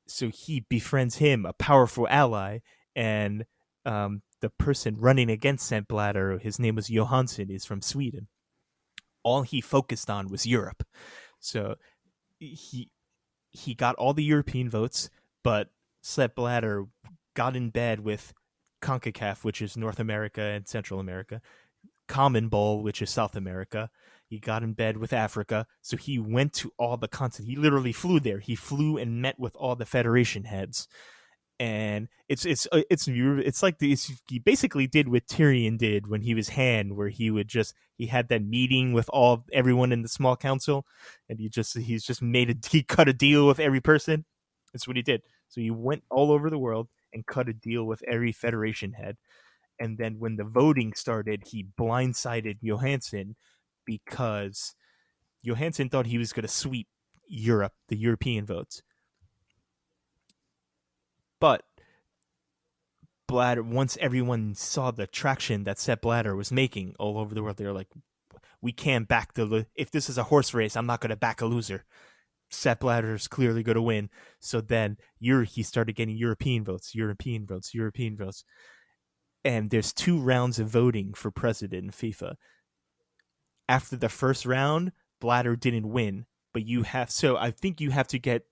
so he befriends him, a powerful ally, and the person running against Sepp Blatter, his name was Johansson, is from Sweden. All he focused on was Europe. So he got all the European votes, but Sepp Blatter got in bed with CONCACAF, which is North America and Central America, Common Bowl, which is South America. He got in bed with Africa, so he went to all the continents. He literally flew there. He flew and met with all the federation heads, and it's like he basically did what Tyrion did when he was Han, where he had that meeting with everyone in the small council, and he cut a deal with every person. That's what he did. So he went all over the world and cut a deal with every federation head. And then when the voting started, he blindsided Johansson because Johansson thought he was going to sweep Europe, the European votes. But Blatter, once everyone saw the traction that Sepp Blatter was making all over the world, they were like, we can't back if this is a horse race, I'm not going to back a loser. Sepp Blatter is clearly going to win. So then he started getting European votes. And there's 2 rounds of voting for president in FIFA. After the first round, Blatter didn't win, but I think you have to get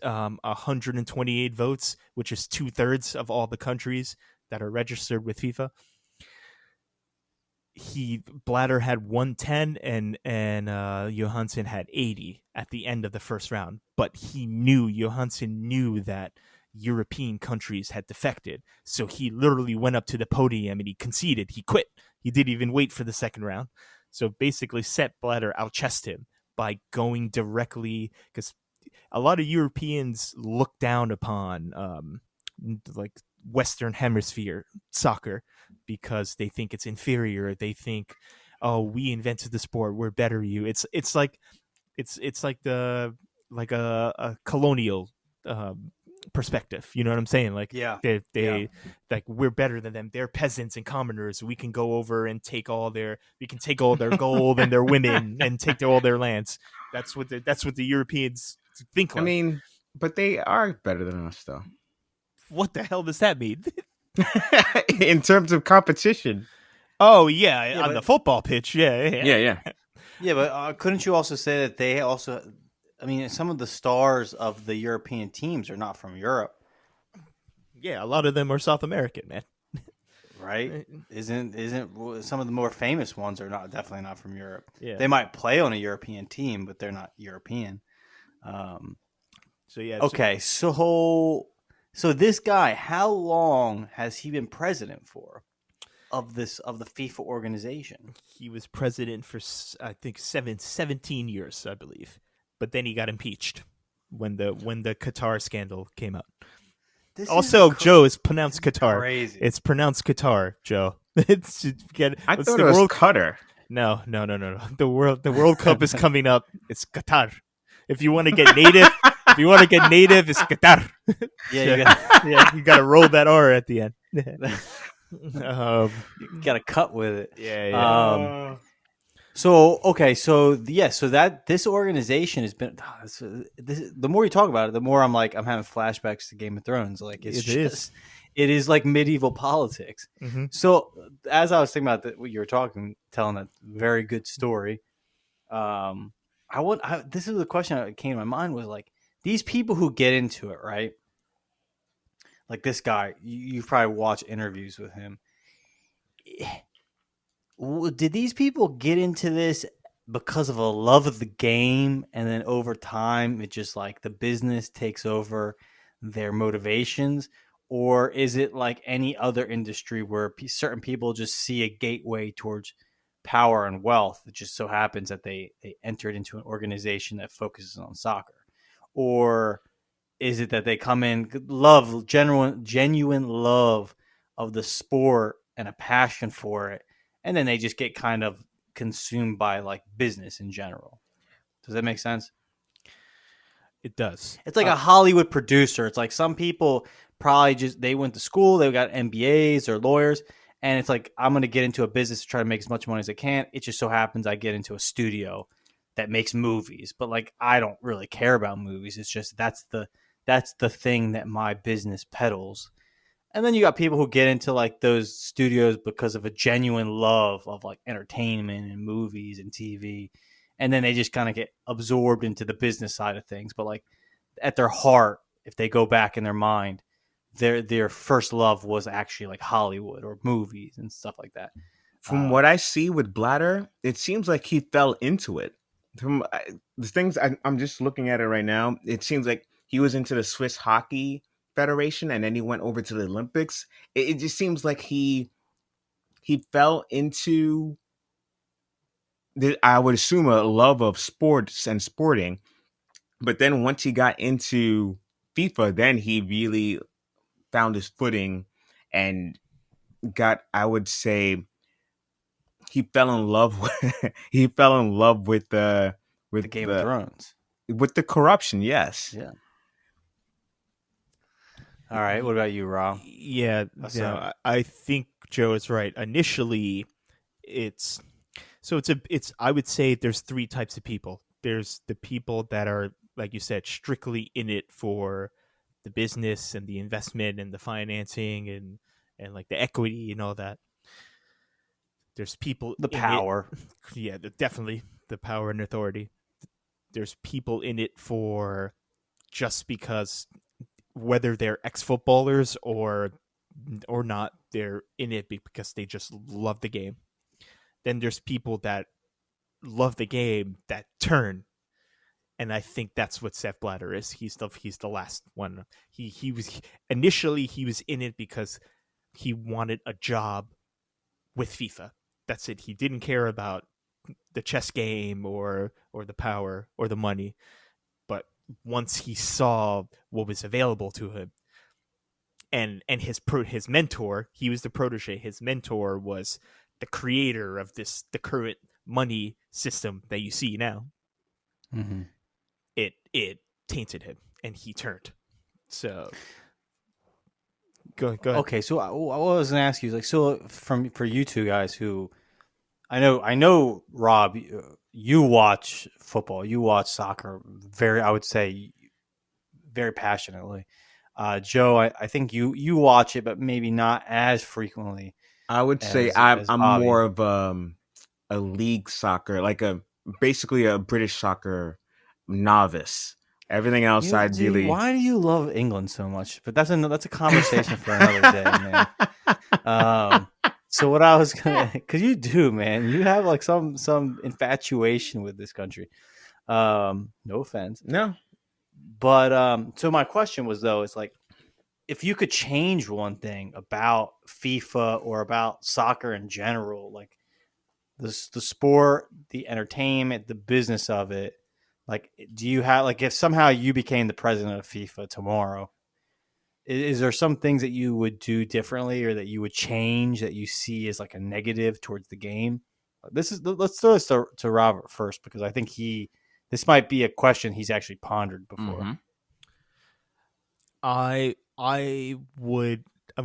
128 votes, which is 2/3 of all the countries that are registered with FIFA. Blatter had 110 and Johansson had 80 at the end of the first round, but Johansson knew that European countries had defected, so he literally went up to the podium and he conceded. He quit. He didn't even wait for the second round. So basically Sepp Blatter outchessed him by going directly, because a lot of Europeans look down upon like Western Hemisphere soccer because they think it's inferior. They think, oh, we invented the sport, we're better than you. It's like a colonial perspective. You know what I'm saying? Like, they like, we're better than them. They're peasants and commoners. We can go over and take all their gold and their women and take all their lands. That's what the Europeans think like. I mean, but they are better than us, though. What the hell does that mean? In terms of competition. Oh yeah, on the football pitch. Yeah. Yeah, but couldn't you also say that they also? I mean, some of the stars of the European teams are not from Europe. Yeah, a lot of them are South American, man. Right? Isn't some of the more famous ones are definitely not from Europe. Yeah. They might play on a European team, but they're not European. So yeah. Okay, so this guy, how long has he been president for? Of the FIFA organization? He was president for, I think, 17 years, I believe. But then he got impeached when the Qatar scandal came out. Joe, it's pronounced Qatar. Crazy. It's pronounced Qatar, Joe. I thought it was Qatar. No. The World Cup is coming up. It's Qatar. If you want to get native, it's Qatar. Yeah, you got to roll that R at the end. You got to cut with it. Yeah. So this organization has been. The more you talk about it, the more I'm having flashbacks to Game of Thrones. Like it is like medieval politics. Mm-hmm. So as I was thinking about what you were telling that very good story. This is the question that came to my mind was like these people who get into it, right? Like this guy, you've probably watched interviews with him. Did these people get into this because of a love of the game, and then over time it just like the business takes over their motivations, or is it like any other industry where certain people just see a gateway towards power and wealth? It just so happens that they entered into an organization that focuses on soccer, or is it that they come in love genuine love of the sport and a passion for it, and then they just get kind of consumed by like business in general? Does that make sense? It does. It's like a Hollywood producer. It's like some people probably just they went to school, they got MBAs or lawyers, and it's like I'm going to get into a business to try to make as much money as I can. It just so happens I get into a studio that makes movies, but like I don't really care about movies. It's just that's the thing that my business peddles. And then you got people who get into like those studios because of a genuine love of like entertainment and movies and TV. And then they just kind of get absorbed into the business side of things. But like at their heart, if they go back in their mind, their first love was actually like Hollywood or movies and stuff like that. From what I see with Blatter, it seems like he fell into it. From the things I'm just looking at it right now, it seems like he was into the Swiss Hockey Federation, and then he went over to the Olympics. It just seems like he fell into I would assume a love of sports and sporting, but then once he got into FIFA, then he really found his footing and got, I would say, he fell in love with he fell in love with The Game of Thrones. with the corruption. Yes. Yeah. All right. What about you, Rob? Yeah, I think Joe is right. Initially, it's I would say there's three types of people. There's the people that are, like you said, strictly in it for the business and the investment and the financing and like the equity and all that. There's people The in power. it, yeah, definitely the power and authority. There's people in it for just because, whether they're ex-footballers or not, they're in it because they just love the game. Then there's people that love the game that turn, and I think that's what Sepp Blatter is. He's the last one. He was initially he was in it because he wanted a job with FIFA. That's it. He didn't care about the chess game or the power or the money. But once he saw what was available to him, and his mentor, he was the protege. His mentor was the creator of the current money system that you see now. Mm-hmm. It tainted him, and he turned. So go ahead. Okay, so what I was going to ask you is like, so for you two guys who I know, Rob, you watch football, you watch soccer I would say, very passionately. Joe, I think you watch it, but maybe not as frequently I would say as I'm Bobby. more of a league soccer, like basically a British soccer novice. Everything else, I'd Dude, really. why do you love England so much? But that's a conversation for another day, man. So what I was gonna, because you do, man, you have like some infatuation with this country. No offense, No, but so my question was though, it's like if you could change one thing about FIFA or about soccer in general, like the sport, the entertainment, the business of it, like do you have like if somehow you became the president of FIFA tomorrow, is there some things that you would do differently or that you would change that you see as like a negative towards the game? Let's throw this to Robert first because I think this might be a question he's actually pondered before. mm-hmm. I would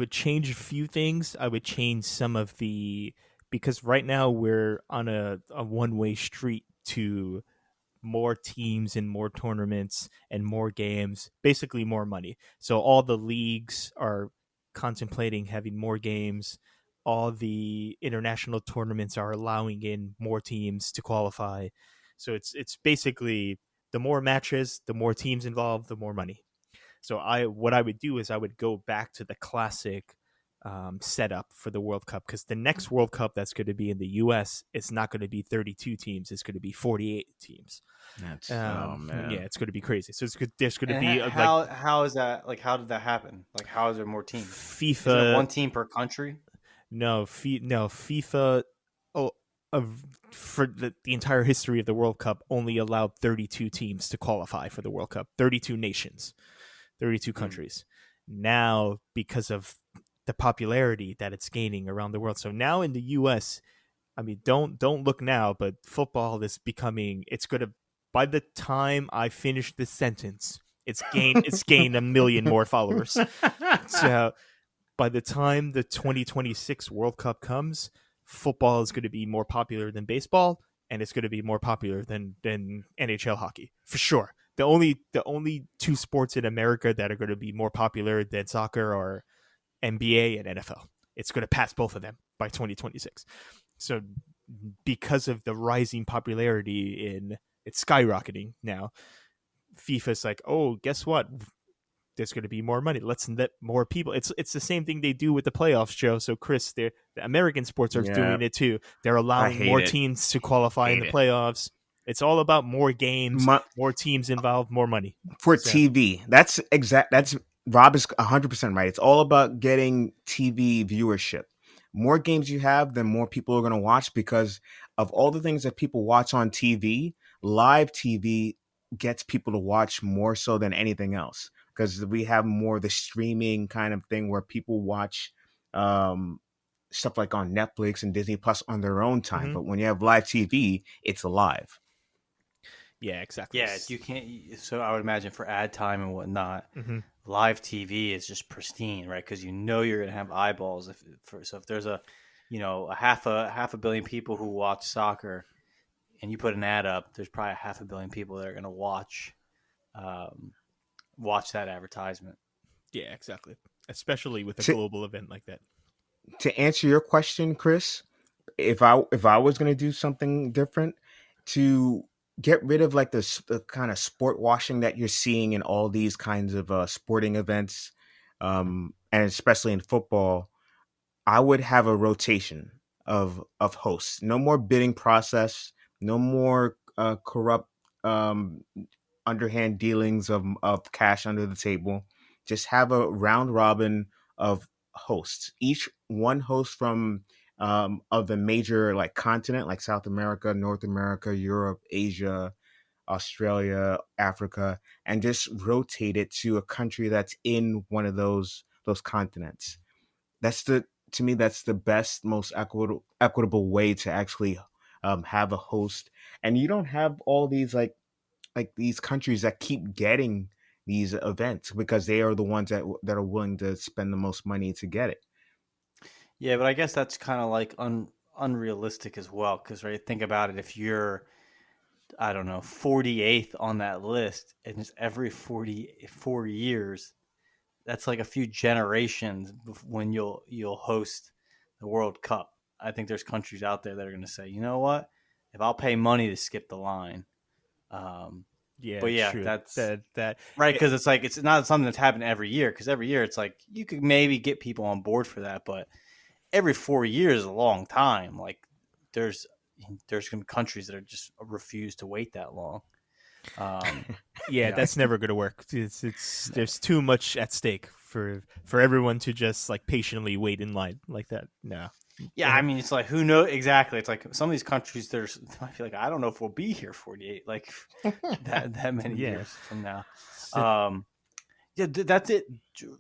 change a few things. I would change some of because right now we're on a one-way street to more teams and more tournaments and more games, basically more money. So all the leagues are contemplating having more games. All the international tournaments are allowing in more teams to qualify. So it's basically the more matches, the more teams involved, the more money. So what I would do is I would go back to the classic setup for the World Cup, because the next World Cup that's going to be in the U.S. it's not going to be 32 teams; it's going to be 48 teams. That's oh man. Yeah, it's going to there's going to And be how is that? Like, how did that happen? Like, how is there more teams? FIFA. Isn't it one team per country? No, FIFA. Oh, for the entire history of the World Cup, only allowed 32 teams to qualify for the World Cup. 32 nations, 32 countries. Now, because of the popularity that it's gaining around the world, so now in the U.S., I mean, don't look now, but football is becoming. It's going to. By the time I finish this sentence, it's gained a million more followers. So by the time the 2026 World Cup comes, football is going to be more popular than baseball, and it's going to be more popular than NHL hockey for sure. The only two sports in America that are going to be more popular than soccer are NBA and NFL. It's going to pass both of them by 2026. So because of the rising popularity it's skyrocketing now, FIFA's like, oh, guess what? There's going to be more money. Let's let more people. It's the same thing they do with the playoffs, Joe. So Chris, the American sports are doing it too. They're allowing more teams to qualify in the playoffs. It's all about more games, more teams involved, more money for TV. That's Rob is 100% right. It's all about getting TV viewership. More games you have, then more people are going to watch, because of all the things that people watch on TV. Live TV gets people to watch more so than anything else, because we have more of the streaming kind of thing where people watch stuff like on Netflix and Disney Plus on their own time. Mm-hmm. But when you have live TV, it's live. Yeah, exactly. Yeah, you can't. So I would imagine for ad time and whatnot, live TV is just pristine, right? Because you're going to have eyeballs. If there's a half a billion people who watch soccer, and you put an ad up, there's probably 500 million people that are going to watch that advertisement. Yeah, exactly. Especially with a global event like that. To answer your question, Chris, if I was going to do something different to get rid of like the kind of sport washing that you're seeing in all these kinds of sporting events, and especially in football, I would have a rotation of hosts. No more bidding process. No more corrupt underhand dealings of cash under the table. Just have a round robin of hosts. Each one host from of the major like continent, like South America, North America, Europe, Asia, Australia, Africa, and just rotate it to a country that's in one of those continents. To me, that's the best, most equitable way to actually have a host, and you don't have all these like these countries that keep getting these events because they are the ones that are willing to spend the most money to get it. Yeah, but I guess that's kind of like unrealistic as well, because right, think about it. If you're, I don't know, 48th on that list, and it's every 44 years, that's like a few generations when you'll host the World Cup. I think there's countries out there that are going to say, you know what, if I'll pay money to skip the line. Yeah, but yeah, true. that's that right, because it's like it's not something that's happened every year. Because every year it's like you could maybe get people on board for that, but every 4 years is a long time. Like there's some countries that are just refuse to wait that long. Yeah, that's never going to work. It's there's too much at stake for everyone to just like patiently wait in line like that. No. Yeah, I mean, it's like, who knows exactly? It's like some of these countries, I feel like I don't know if we'll be here 48 like that many years from now. Yeah, that's it,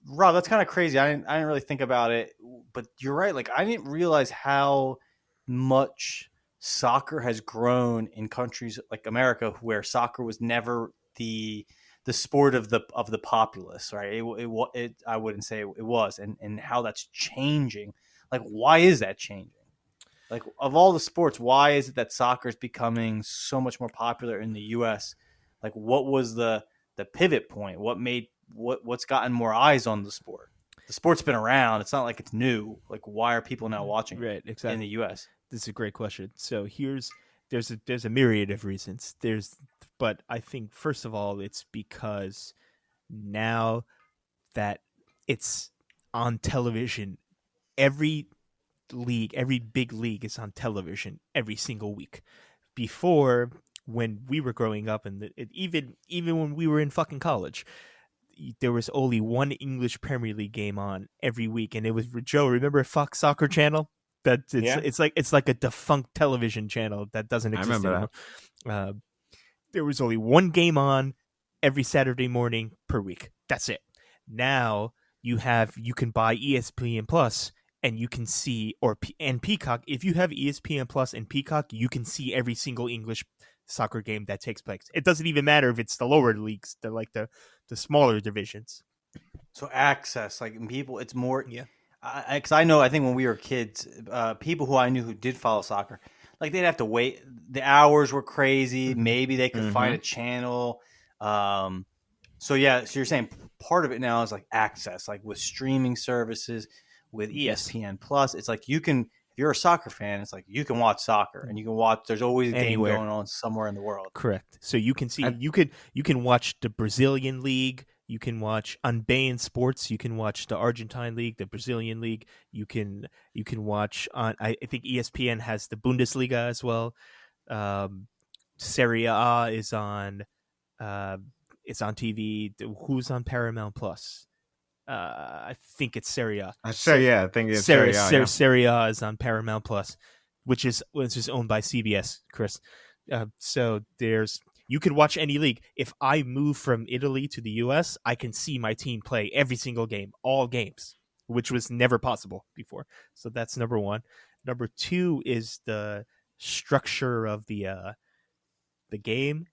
Rob. That's kind of crazy. I didn't really think about it, but you're right. Like, I didn't realize how much soccer has grown in countries like America, where soccer was never the sport of the populace, right? It I wouldn't say it was, and how that's changing. Like, why is that changing? Like, of all the sports, why is it that soccer is becoming so much more popular in the U.S.? Like, what was the pivot point? What's gotten more eyes on the sport? The sport's been around. It's not like it's new. Like, why are people now watching it exactly. in the U.S.? This is a great question. So here's there's a myriad of reasons. But I think first of all, it's because now that it's on television, every every big league is on television every single week. Before, when we were growing up, and even when we were in fucking college, there was only one English Premier League game on every week, and it was Joe. Remember Fox Soccer Channel? It's like a defunct television channel that doesn't I exist remember anymore. There was only one game on every Saturday morning per week. That's it. Now you can buy ESPN Plus and you can see and Peacock. If you have ESPN Plus and Peacock, you can see every single English soccer game that takes place. It doesn't even matter if it's the lower leagues, the smaller divisions. So access, like people, it's more. Yeah. Because I think when we were kids, people who I knew who did follow soccer, like they'd have to wait. The hours were crazy. Maybe they could find a channel. So you're saying part of it now is like access, like with streaming services, with ESPN Plus. It's like if you're a soccer fan, it's like you can watch soccer and you can watch. There's always a game going on somewhere in the world. Correct. So you can see you can watch the Brazilian league. You can watch on beIN Sports. You can watch the Argentine league, the Brazilian league. You can watch on. I think ESPN has the Bundesliga as well. Serie A is on. It's on TV. Who's on Paramount Plus? I think it's Serie A. I think it's Serie A. Serie A is on Paramount Plus, which is owned by CBS, Chris. So you can watch any league. If I move from Italy to the US, I can see my team play every single game, all games, which was never possible before. So that's number one. Number two is the structure of the game.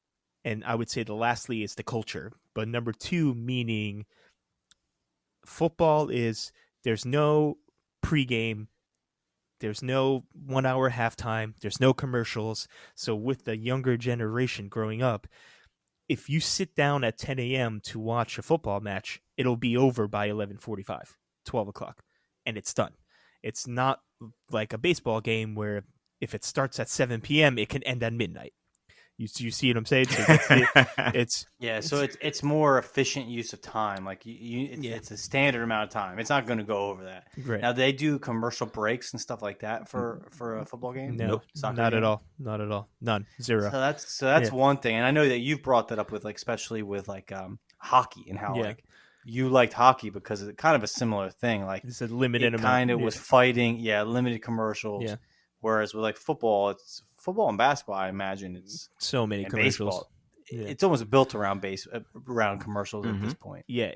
And I would say lastly is the culture. But number two, meaning football is there's no pregame, there's no 1 hour halftime, there's no commercials. So with the younger generation growing up, if you sit down at 10 a.m. to watch a football match, it'll be over by 11:45, 12 o'clock, and it's done. It's not like a baseball game where if it starts at 7 p.m., it can end at midnight. You see what I'm saying? So it's more efficient use of time. Like it's a standard amount of time. It's not going to go over that. Right. Now they do commercial breaks and stuff like that for a football game. No, not at all. Not at all. None. Zero. So that's one thing. And I know that you've brought that up with especially with hockey and how like you liked hockey because it's kind of a similar thing. Like it's a limited amount. Kind of was fighting. Yeah, limited commercials. Yeah. Whereas with football, it's football and basketball. I imagine it's so many commercials. It's almost built around commercials at this point. Yeah,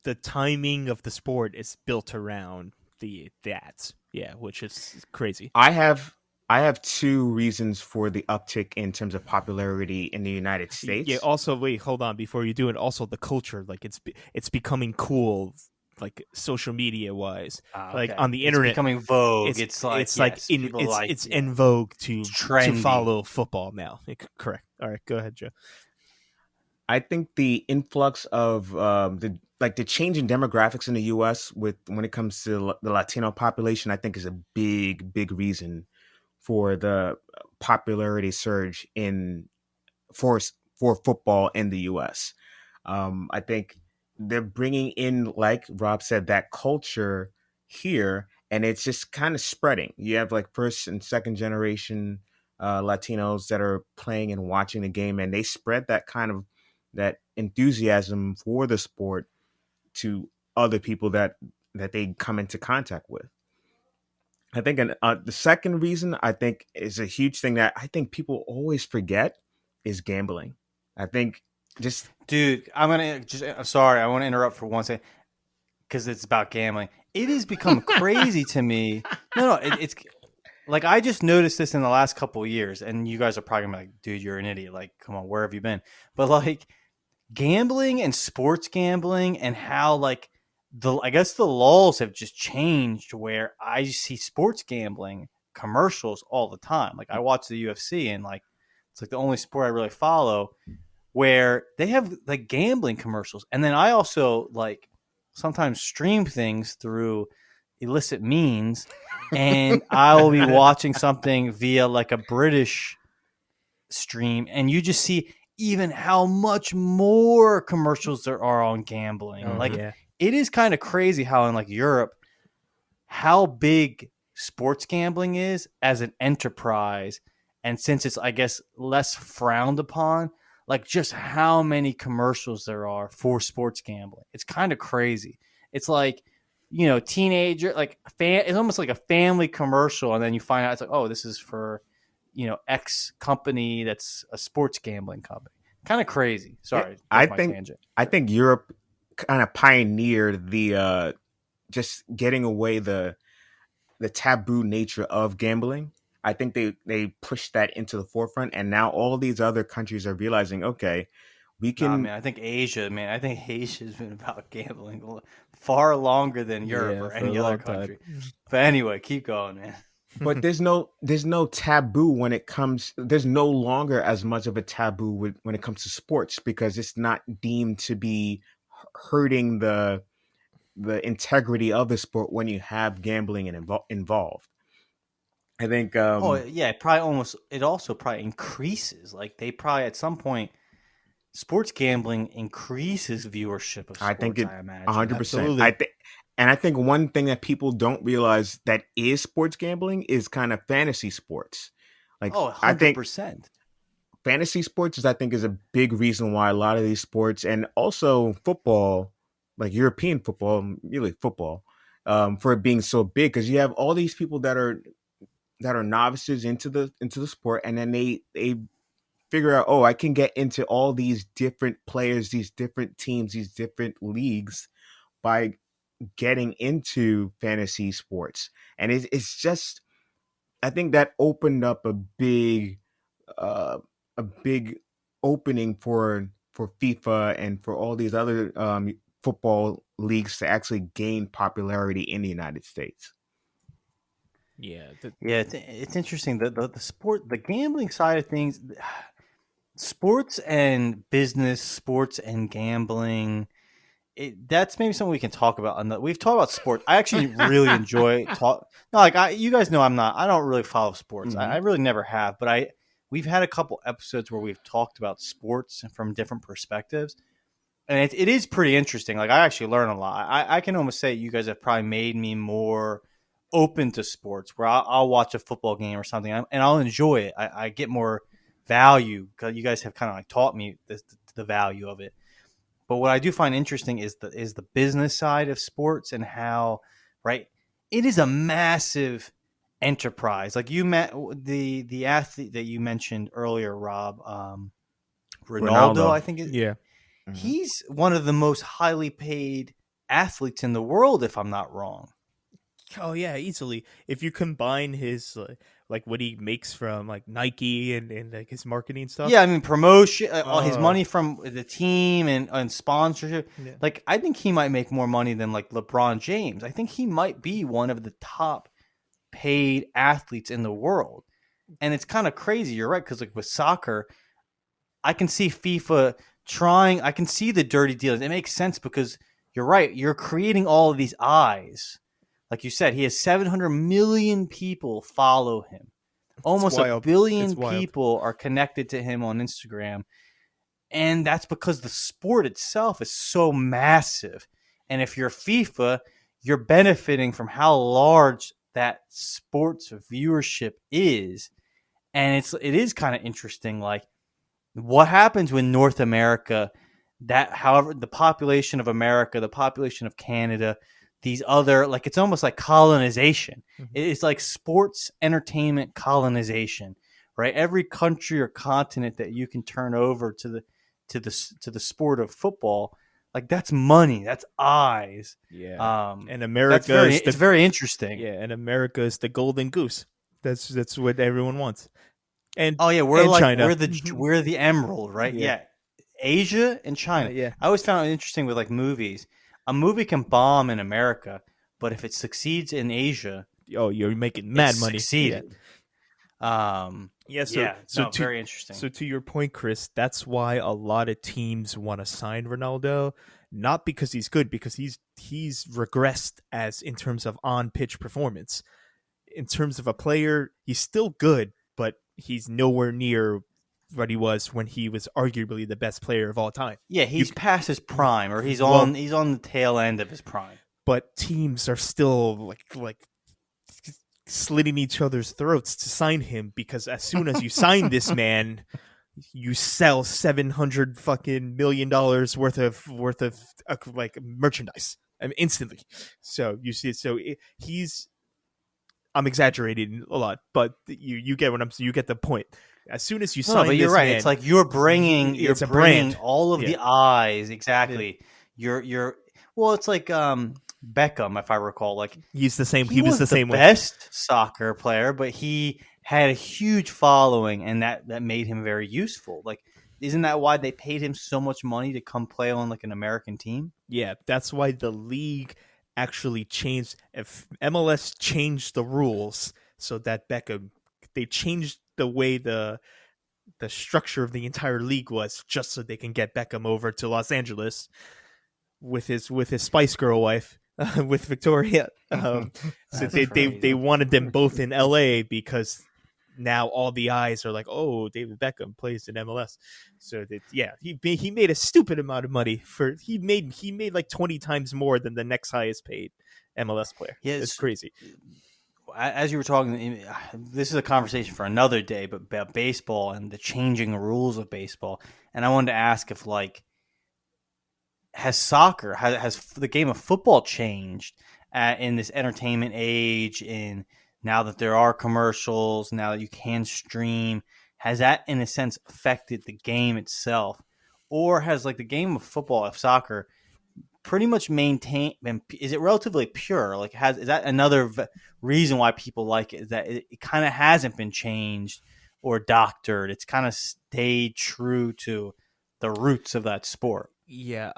the timing of the sport is built around the ads. Yeah, which is crazy. I have two reasons for the uptick in terms of popularity in the United States. Yeah. Also, wait, hold on before you do it. Also, the culture, like it's becoming cool. Like social media wise, like on the internet, it's becoming vogue. It's in vogue to follow football now. Correct. All right, go ahead, Joe. I think the influx of the change in demographics in the U.S. when it comes to the Latino population, I think is a big reason for the popularity surge for football in the U.S. I think they're bringing in, like Rob said, that culture here, and it's just kind of spreading. You have first and second generation Latinos that are playing and watching the game, and they spread that enthusiasm for the sport to other people that they come into contact with. I think the second reason I think is a huge thing that I think people always forget is gambling. I think Dude, I'm sorry, I want to interrupt for one second because it's about gambling. It has become crazy to me. It's like I just noticed this in the last couple of years, and you guys are probably gonna be like, dude, you're an idiot. Like, come on, where have you been? But gambling and sports gambling and how I guess the laws have just changed where I see sports gambling commercials all the time. Like I watch the UFC and it's the only sport I really follow where they have gambling commercials. And then I also sometimes stream things through illicit means and I will be watching something via a British stream, and you just see even how much more commercials there are on gambling. Oh Like yeah. it is kind of crazy how in like Europe, how big sports gambling is as an enterprise, and since it's I guess less frowned upon, like just how many commercials there are for sports gambling. It's kind of crazy. It's like, teenager, like it's almost like a family commercial, and then you find out it's like, oh, this is for, X company that's a sports gambling company. Kind of crazy. Sorry, I that's my think tangent. I think Europe kind of pioneered the just getting away the taboo nature of gambling. I think they pushed that into the forefront, and now all these other countries are realizing, okay, we Nah, can. man, I think Asia's been about gambling far longer than Europe Yeah, or for a any other long time. country. But anyway, keep going, man. But there's no taboo when it comes. There's no longer as much of a taboo when it comes to sports because it's not deemed to be hurting the integrity of the sport when you have gambling involved. I think Oh yeah, it also probably increases. Like they probably at some point, sports gambling increases viewership of I think sports. it I imagine. 100%. Absolutely. I think one thing that people don't realize that is sports gambling is kind of fantasy sports. Like Oh, I think 100%. fantasy sports is a big reason why a lot of these sports and also football, like European football, really football, for it being so big because you have all these people that are novices into the sport, and then they figure out, oh, I can get into all these different players, these different teams, these different leagues by getting into fantasy sports, and it's just I think that opened up uh, a big opening for FIFA and for all these other football leagues to actually gain popularity in the United States. Yeah. Yeah, it's interesting. The gambling side of things, sports and business, sports and gambling. That's maybe something we can talk about. We've talked about sports. I actually really enjoy talk. No, like you guys know, I don't really follow sports. I Hmm. really never have. But we've had a couple episodes where we've talked about sports from different perspectives, and it is pretty interesting. Like I actually learn a lot. I can almost say you guys have probably made me more open to sports, where I'll watch a football game or something, and I'll enjoy it. I get more value because you guys have kind of like taught me the value of it. But what I do find interesting is the business side of sports and how, right, it is a massive enterprise. Like you met the athlete that you mentioned earlier, Rob, Ronaldo, Ronaldo. I think Yeah. Hmm. he's one of the most highly paid athletes in the world, if I'm not wrong. Oh yeah, easily. If you combine his like what he makes from like Nike and like his marketing stuff. Yeah, I mean promotion, all his Uh money from the team and sponsorship. yeah. Like I think he might make more money than like LeBron James. I think he might be one of the top paid athletes in the world. And it's kind of crazy. You're right, because like with soccer, I can see FIFA trying. I can see the dirty deals. It makes sense because you're right. You're creating all of these eyes. Like you said, he has 700 million people follow him. It's Almost a wild. It's billion wild. people are connected to him on Instagram. And that's because the sport itself is so massive. And if you're FIFA, you're benefiting from how large that sports viewership is. And it is kind of interesting, like what happens when North America, that however the population of America, the population of Canada, these other, like it's almost like colonization. Mhm. It's like sports entertainment colonization, right? Every country or continent that you can turn over to the sport of football, like that's money, that's eyes. Yeah. Um, And that's America very is it's the very interesting. yeah, and America is the golden goose. That's what everyone wants. And Oh yeah, and China. we're the emerald, right? Yeah. Yeah, Asia and China. Yeah. I always found it interesting with like movies. A movie can bomb in America, but if it succeeds in Asia, Oh, you're making it's mad money. Yeah. succeeded. Yeah, Yeah, so no, to very interesting. so to your point, Chris, that's why a lot of teams want to sign Ronaldo, not because he's good, because he's regressed as in terms of on pitch performance. In terms of a player, he's still good, but he's nowhere near what he was when he was arguably the best player of all time. Yeah, You he's past his prime, or well, he's on the tail end of his prime. but teams are still like slitting each other's throats to sign him, because as soon as you sign this man, you sell $700 fucking $1 million worth of like merchandise. I mean, instantly. So you see, he's. I'm exaggerating a lot, but you get what I'm. You get the point. As soon as you No, but sign you're this right. man, It's like you're bringing it's a brand. all of Yeah. the eyes exactly. You're well, it's like Beckham, if I recall. Like He's the same. he He was the wasn't the same way. best soccer player, but he had a huge following, and that made him very useful. Like, isn't that why they paid him so much money to come play on like an American team? Yeah, that's why the league actually changed. If MLS changed the rules so that Beckham, they changed the way the structure of the entire league was, just so they can get Beckham over to Los Angeles with his Spice Girl wife, with Victoria. So That's they crazy. wanted them both in LA, because now all the eyes are like, oh, David Beckham plays in MLS. So that, yeah, he made a stupid amount of money for he made like 20 times more than the next highest paid MLS player. Yeah, It's crazy. as you were talking, this is a conversation for another day, but about baseball and the changing rules of baseball. And I wanted to ask if, like, has the game of football changed in this entertainment age? In now that there are commercials, now that you can stream, has that in a sense affected the game itself, or has like the game of football, of soccer, pretty much maintained? Is it relatively pure? Like, is that another reason why people like it? Is that it kind of hasn't been changed or doctored? It's kind of stayed true to the roots of that sport. Yeah,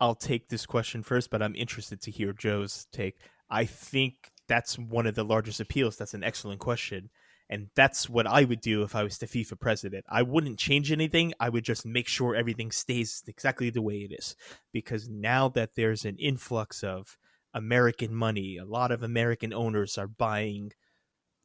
I'll take this question first, but I'm interested to hear Joe's take. I think that's one of the largest appeals. That's an excellent question. And that's what I would do if I was the FIFA president. I wouldn't change anything. I would just make sure everything stays exactly the way it is. Because now that there's an influx of American money, a lot of American owners are buying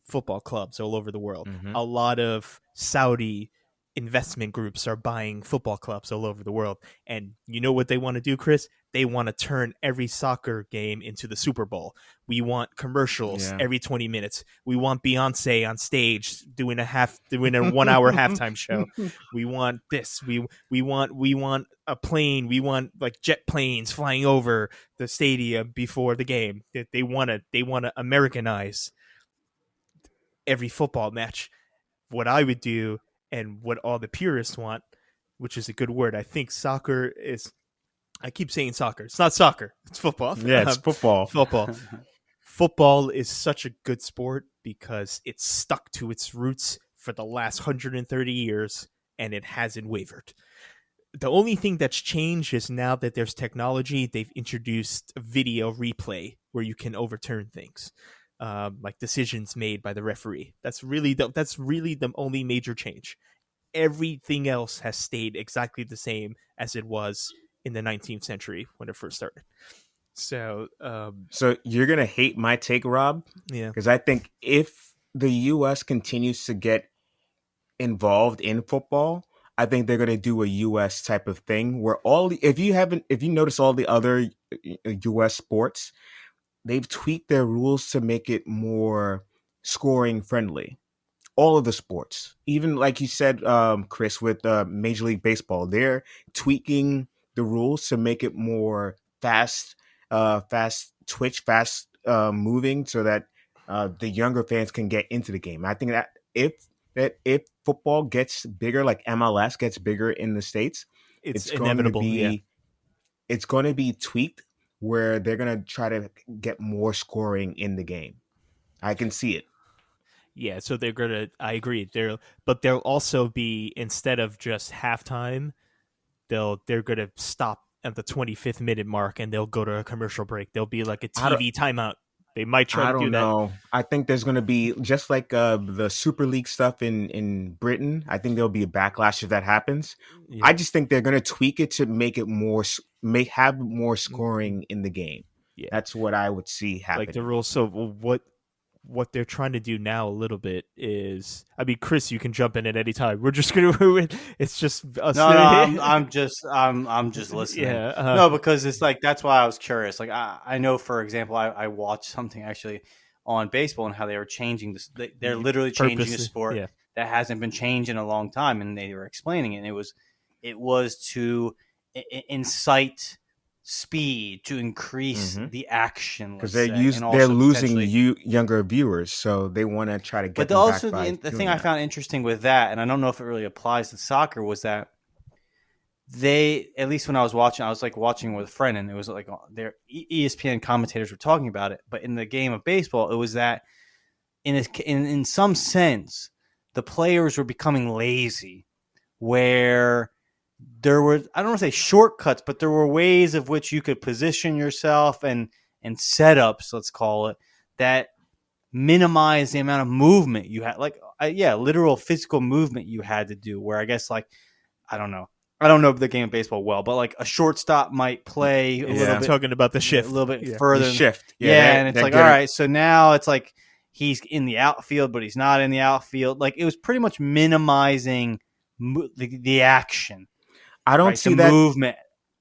football clubs all over the world. Mhm. A lot of Saudi investment groups are buying football clubs all over the world. And you know what they want to do, Chris? They want to turn every soccer game into the Super Bowl. We want commercials Yeah. every 20 minutes. We want Beyonce on stage doing a 1 hour halftime show. We want this. We want a plane. We want like jet planes flying over the stadium before the game. They want to Americanize every football match. What I would do, and what all the purists want, which is a good word. I think soccer is. I keep saying soccer. It's not soccer. It's football. Yeah, it's football. Football. Football is such a good sport because it's stuck to its roots for the last 130 years, and it hasn't wavered. The only thing that's changed is now that there's technology, they've introduced video replay where you can overturn things, like decisions made by the referee. That's really the only major change. Everything else has stayed exactly the same as it was in the 19th century when it first started. So, So you're gonna hate my take, Rob, yeah, because I think if the U.S. continues to get involved in football, I think they're gonna do a U.S. type of thing where if you notice all the other U.S. sports, they've tweaked their rules to make it more scoring friendly. All of the sports, even like you said, Chris, with Major League Baseball, they're tweaking the rules to make it more fast twitch, fast moving, so that the younger fans can get into the game. I think that if football gets bigger, like MLS gets bigger in the States, it's it's going to inevitable. Yeah. be it's going to be tweaked where they're going to try to get more scoring in the game. I can see it. Yeah, so they're gonna. I agree. But they'll also be, instead of just halftime, they're gonna stop at the 25th minute mark and they'll go to a commercial break. There'll be like a I don't, TV timeout. They might try I to do don't that. know. I think there's going to be just like the Super League stuff in Britain. I think there'll be a backlash if that happens. Yeah, I just think they're going to tweak it to make it have more scoring in the game. yeah. That's what I would see Like the happening. rules. So what? what they're trying to do now a little bit is, I mean, Chris, you can jump in at any time. We're just gonna, it's just us. No, I'm just listening. Yeah. No, because it's like that's why I was curious. Like I know, for example, I watched something actually on baseball and how they were changing this. They're literally changing a Purposely, sport yeah. that hasn't been changed in a long time, and they were explaining it. And it was to incite speed, to increase the action, because let's say, and they're also losing potentially. younger viewers, so they want to try to get But them back also by the doing thing I that. found interesting with that, and I don't know if it really applies to soccer, was that they, at least when I was watching, I was like watching with a friend, and it was like their ESPN commentators were talking about it. But in the game of baseball, it was that in some sense, the players were becoming lazy, where there were, I don't want to say shortcuts, but there were ways of which you could position yourself and setups, let's call it, that minimize the amount of movement you had, like literal physical movement you had to do. Where I guess like I don't know. I don't know the game of baseball well, but like a shortstop might play a little Yeah. bit, Talking about the shift. a little bit Yeah. further. The shift. Yeah, and it's they're like, all getting- right, so now it's like he's in the outfield, but he's not in the outfield. Like it was pretty much minimizing the action, I don't right? see The that. movement.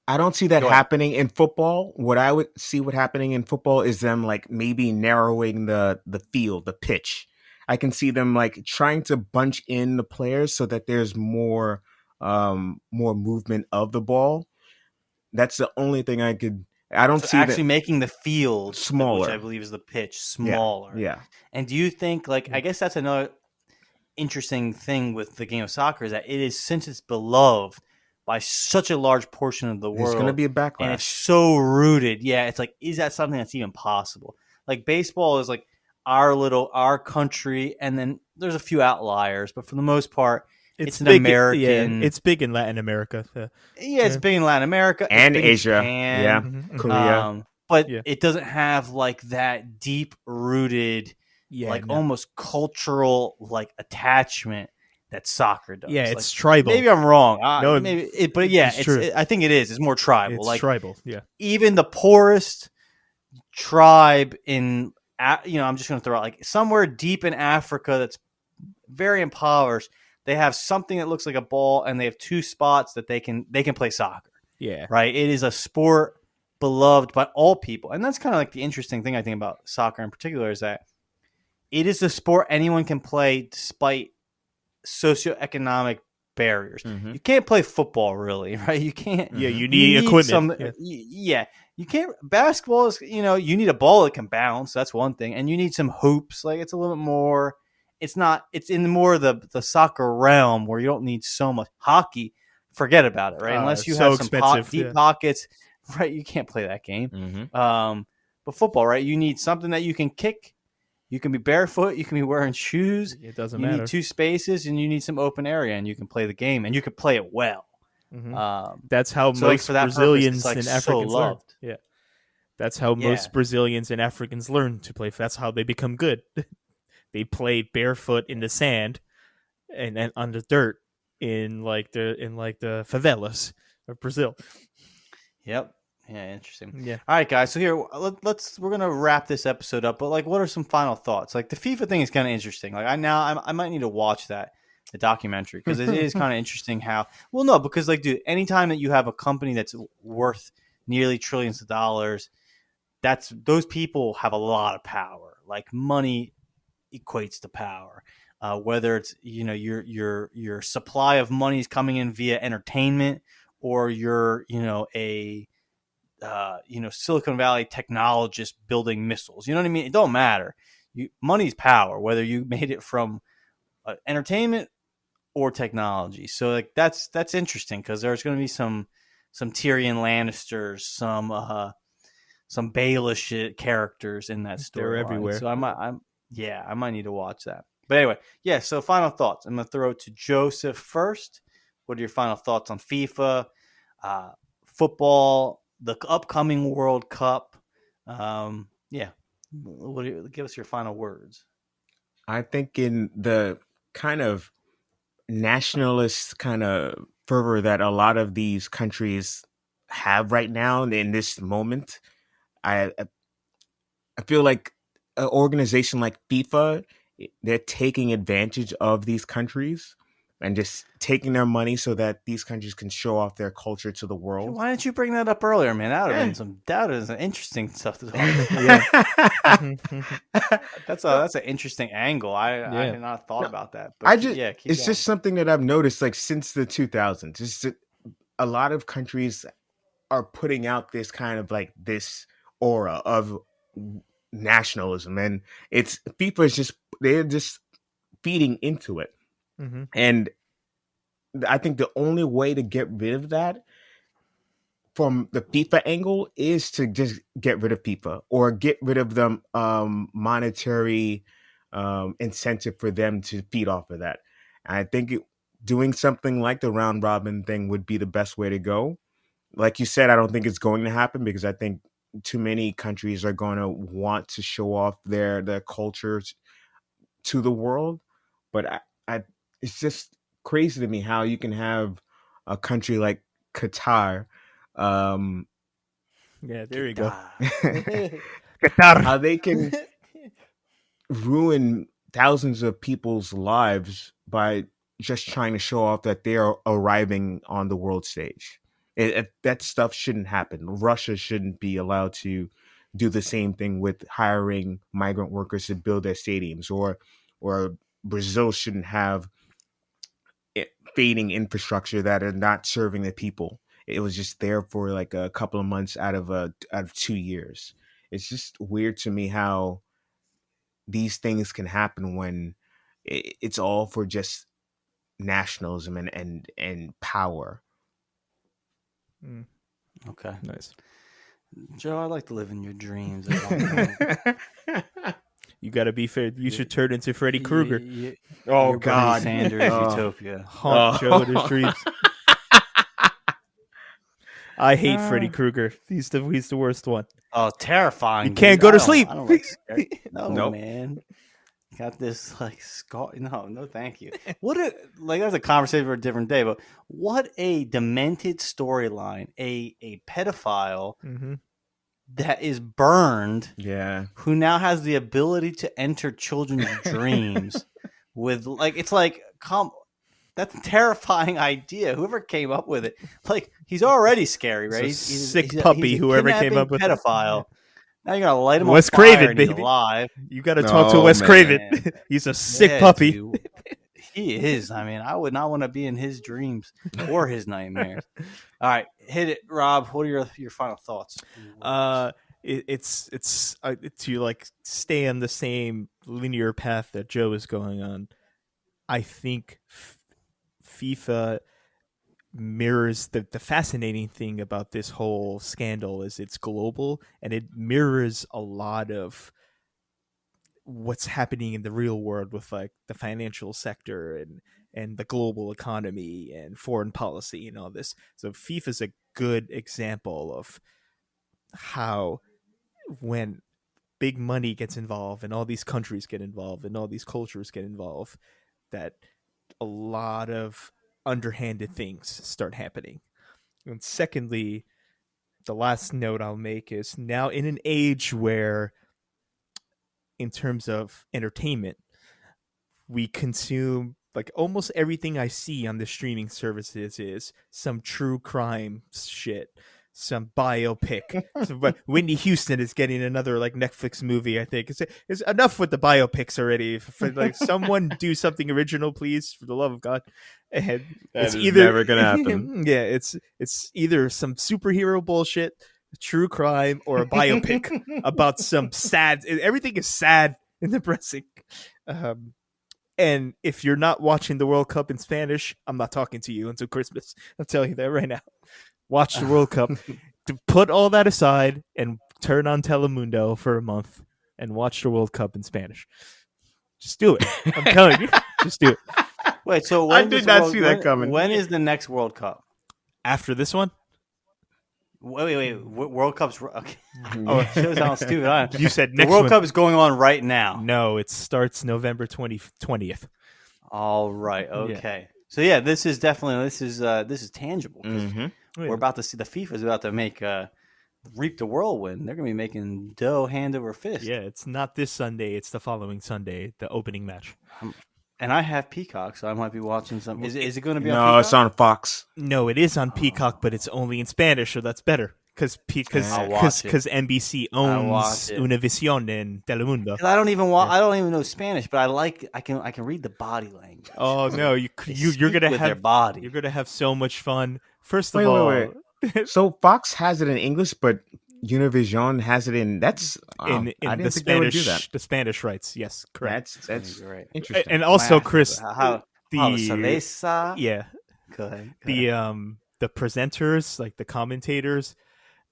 I don't see that Go ahead. happening in football. What I would see what happening in football is them like maybe narrowing the field, the pitch. I can see them like trying to bunch in the players so that there's more movement of the ball. That's the only thing I could. I don't So see actually that making the field smaller. which I believe is the pitch, Yeah, smaller. yeah. And do you think, like, I guess that's another interesting thing with the game of soccer, is that it is, since it's beloved by such a large portion of the There's going to world, be a backlash. and it's so rooted. Yeah, it's like, is that something that's even possible? Like baseball is like our country, and then there's a few outliers, but for the most part, it's an big, American. Yeah, it's big in Latin America. It's big in Latin America and it's big Asia. in Japan, Yeah, Mhm. Korea. but Yeah. it doesn't have like that deep rooted, like almost cultural like attachment that soccer does. Yeah, Like, it's tribal. Maybe I'm wrong. No, But yeah, it's true. I think it is. It's more tribal. It's like tribal. Yeah. even the poorest tribe in, I'm just going to throw out like somewhere deep in Africa that's very impoverished. They have something that looks like a ball, and they have two spots that they can play soccer. Yeah. Right. It is a sport beloved by all people, and that's kind of like the interesting thing I think about soccer in particular, is that it is a sport anyone can play despite socioeconomic barriers. Mhm. You can't play football, really, right? You can't. Yeah, you need equipment. Yeah, you can't. Basketball is, you need a ball that can bounce. That's one thing, and you need some hoops. Like it's a little bit more. It's not. It's in more the soccer realm where you don't need so much. Hockey, forget about it, right? Unless you so have some expensive, deep yeah. pockets, right? You can't play that game. Mhm. But football, right? You need something that you can kick. You can be barefoot. You can be wearing shoes. It doesn't You matter. need two spaces, and you need some open area, and you can play the game, and you can play it well. Mhm. That's how So, like, most for that purpose, Brazilians it's, like, and so Africans learn. loved. Yeah. That's how Yeah. most Brazilians and Africans learn to play. That's how they become good. They play barefoot in the sand and on the dirt in the favelas of Brazil. Yep. Yeah, interesting. Yeah. All right, guys. So here, we're gonna wrap this episode up. But like, what are some final thoughts? Like the FIFA thing is kind of interesting. Like I might need to watch the documentary, because it is kind of interesting how. Well, no, because like, dude, anytime that you have a company that's worth nearly trillions of dollars, those people have a lot of power. Like money equates to power. Whether it's your supply of money is coming in via entertainment, or you're a Silicon Valley technologist building missiles. You know what I mean? It don't matter. Money's power, whether you made it from entertainment or technology. So like that's interesting, because there's going to be some Tyrion Lannisters, some Baelish characters in that story. They're everywhere. So I might need to watch that. But anyway, yeah. So final thoughts. I'm going to throw it to Joseph first. What are your final thoughts on FIFA, football, the upcoming World Cup? Yeah. Give us your final words. I think in the kind of nationalist kind of fervor that a lot of these countries have right now in this moment, I feel like an organization like FIFA, they're taking advantage of these countries and just taking their money so that these countries can show off their culture to the world. Why didn't you bring that up earlier, man? That would have been some interesting stuff to talk about. Yeah. That's an interesting angle. I had not thought about that. But keep it's going. just something that I've noticed, like since the 2000s. Just a lot of countries are putting out this kind of like this aura of nationalism, and it's FIFA is just they're just feeding into it. Mm-hmm. And I think the only way to get rid of that from the FIFA angle is to just get rid of FIFA or get rid of them monetary incentive for them to feed off of that. And I think doing something like the round robin thing would be the best way to go. Like you said, I don't think it's going to happen because I think too many countries are going to want to show off their cultures to the world. But I it's just crazy to me how you can have a country like Qatar. Yeah, there you go. How they can ruin thousands of people's lives by just trying to show off that they are arriving on the world stage. That stuff shouldn't happen. Russia shouldn't be allowed to do the same thing with hiring migrant workers to build their stadiums, or Brazil shouldn't have fading infrastructure that are not serving the people. It was just there for like a couple of months out of 2 years. It's just weird to me how these things can happen when it's all for just nationalism and power. Okay. Nice. Joe, I'd like to live in your dreams at one point. You got to be fair. You should turn into Freddy Krueger. Oh your God, Bernie Sanders utopia. Haunt Joe in his dreams. I hate Freddy Krueger. He's the worst one. Oh, terrifying! You can't go to sleep. I don't like scary. No, Nope. Man. Got this like scar. No, thank you. What a that's a conversation for a different day. But what a demented storyline! A pedophile that is burned. Yeah. Who now has the ability to enter children's dreams with that's a terrifying idea. Whoever came up with it, he's already scary, right? He's a sick puppy. Whoever came up with pedophile. Now you're gonna light him Wes on fire Craven, and he's baby. alive. You got to talk to Wes Craven. Man. He's a sick puppy. Dude. He is. I mean, I would not want to be in his dreams or his nightmares. All right, hit it, Rob. What are your final thoughts? It's to like stay on the same linear path that Joe is going on. I think FIFA mirrors the fascinating thing about this whole scandal is it's global, and it mirrors a lot of what's happening in the real world with like the financial sector and the global economy and foreign policy and all this. So FIFA's a good example of how when big money gets involved and all these countries get involved and all these cultures get involved, that a lot of underhanded things start happening. And secondly, the last note I'll make is now in an age where, in terms of entertainment, we consume like almost everything I see on the streaming services is some true crime shit, some biopic. But Whitney Houston is getting another like Netflix movie. I think it's enough with the biopics already. Like someone do something original, please, for the love of God. And it's either never gonna happen. Yeah, it's either some superhero bullshit, true crime, or a biopic about some sad. Everything is sad and depressing. And if you're not watching the World Cup in Spanish, I'm not talking to you until Christmas. I'll tell you that right now. Watch the World Cup. To put all that aside and turn on Telemundo for a month and watch the World Cup in Spanish. Just do it. I'm telling you. Just do it. Wait, so I did not see that coming. When is the next World Cup? After this one? Wait. World Cup's okay. Oh, it shows how stupid I am. You said the next World one. Cup is going on right now. No, it starts November 20th. All right. Okay. Yeah. So yeah, this is tangible. Mm-hmm. We're about to see the FIFA is about to make reap the whirlwind. They're gonna be making dough hand over fist. Yeah, it's not this Sunday. It's the following Sunday, the opening match. And I have Peacock, so I might be watching some. Is it going to be on No, Peacock? it's on Fox. No, it is on Peacock, but it's only in Spanish, so that's better. Because I'll watch it. NBC I'll watch owns it. Univision and Telemundo. 'Cause I don't even I don't even know Spanish, but I can read the body language. Oh no, They you're speak gonna with their have body. you're gonna have so much fun. First of Wait, all, wait. So Fox has it in English, but Univision has it in that's in I didn't the think they would do Spanish that. the Spanish rights, yes, correct. That's Great. interesting. And also, Wow. Chris, How the cerveza? yeah, Go ahead. the presenters, like the commentators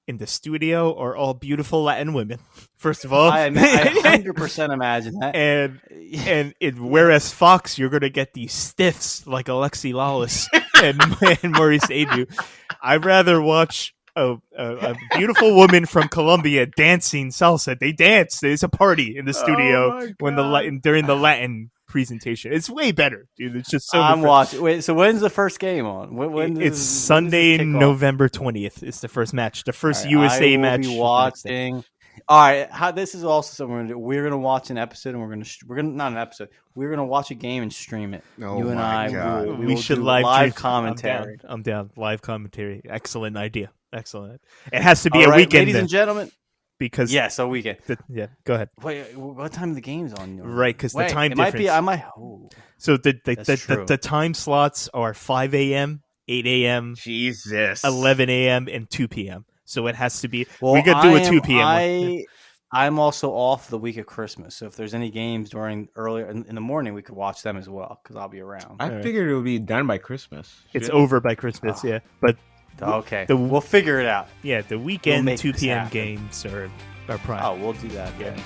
in the studio, are all beautiful Latin women. First of all, I 100% imagine that. and whereas Fox, you're gonna get these stiffs like Alexi Lawless and Maurice Abu. I'd rather watch a beautiful woman from Colombia dancing salsa. They dance. There's a party in the studio when during the Latin presentation. It's way better, dude. It's just so. I'm watching. Wait, so when's the first game on? It's Sunday, November 20th. It's the first match. The first USA match. Be watching. All right, this is also something we're gonna do. We're gonna watch an episode, and we're gonna not an episode. We're gonna watch a game and stream it. Oh You and my I, God. we should do live commentary. I'm down. Live commentary. Excellent idea. Excellent. It has to be All a right, weekend, ladies then, and gentlemen. because Yes, a weekend. yeah. Go ahead. Wait, what time of the game's on? Right, because the Wait, time it difference. might be. I might. Oh. So That's true. the time slots are 5 a.m., 8 a.m., Jesus. 11 a.m., and 2 p.m. So it has to be. Well, we could do a 2 p.m. one. I'm also off the week of Christmas, so if there's any games during earlier in the morning, we could watch them as well because I'll be around. I figured it would be done by Christmas. It's Shit. over by Christmas, yeah. But Okay, the- we'll figure it out. yeah, the weekend make 2 this p.m. happen. games are prime. Oh, we'll do that. Yeah. Then.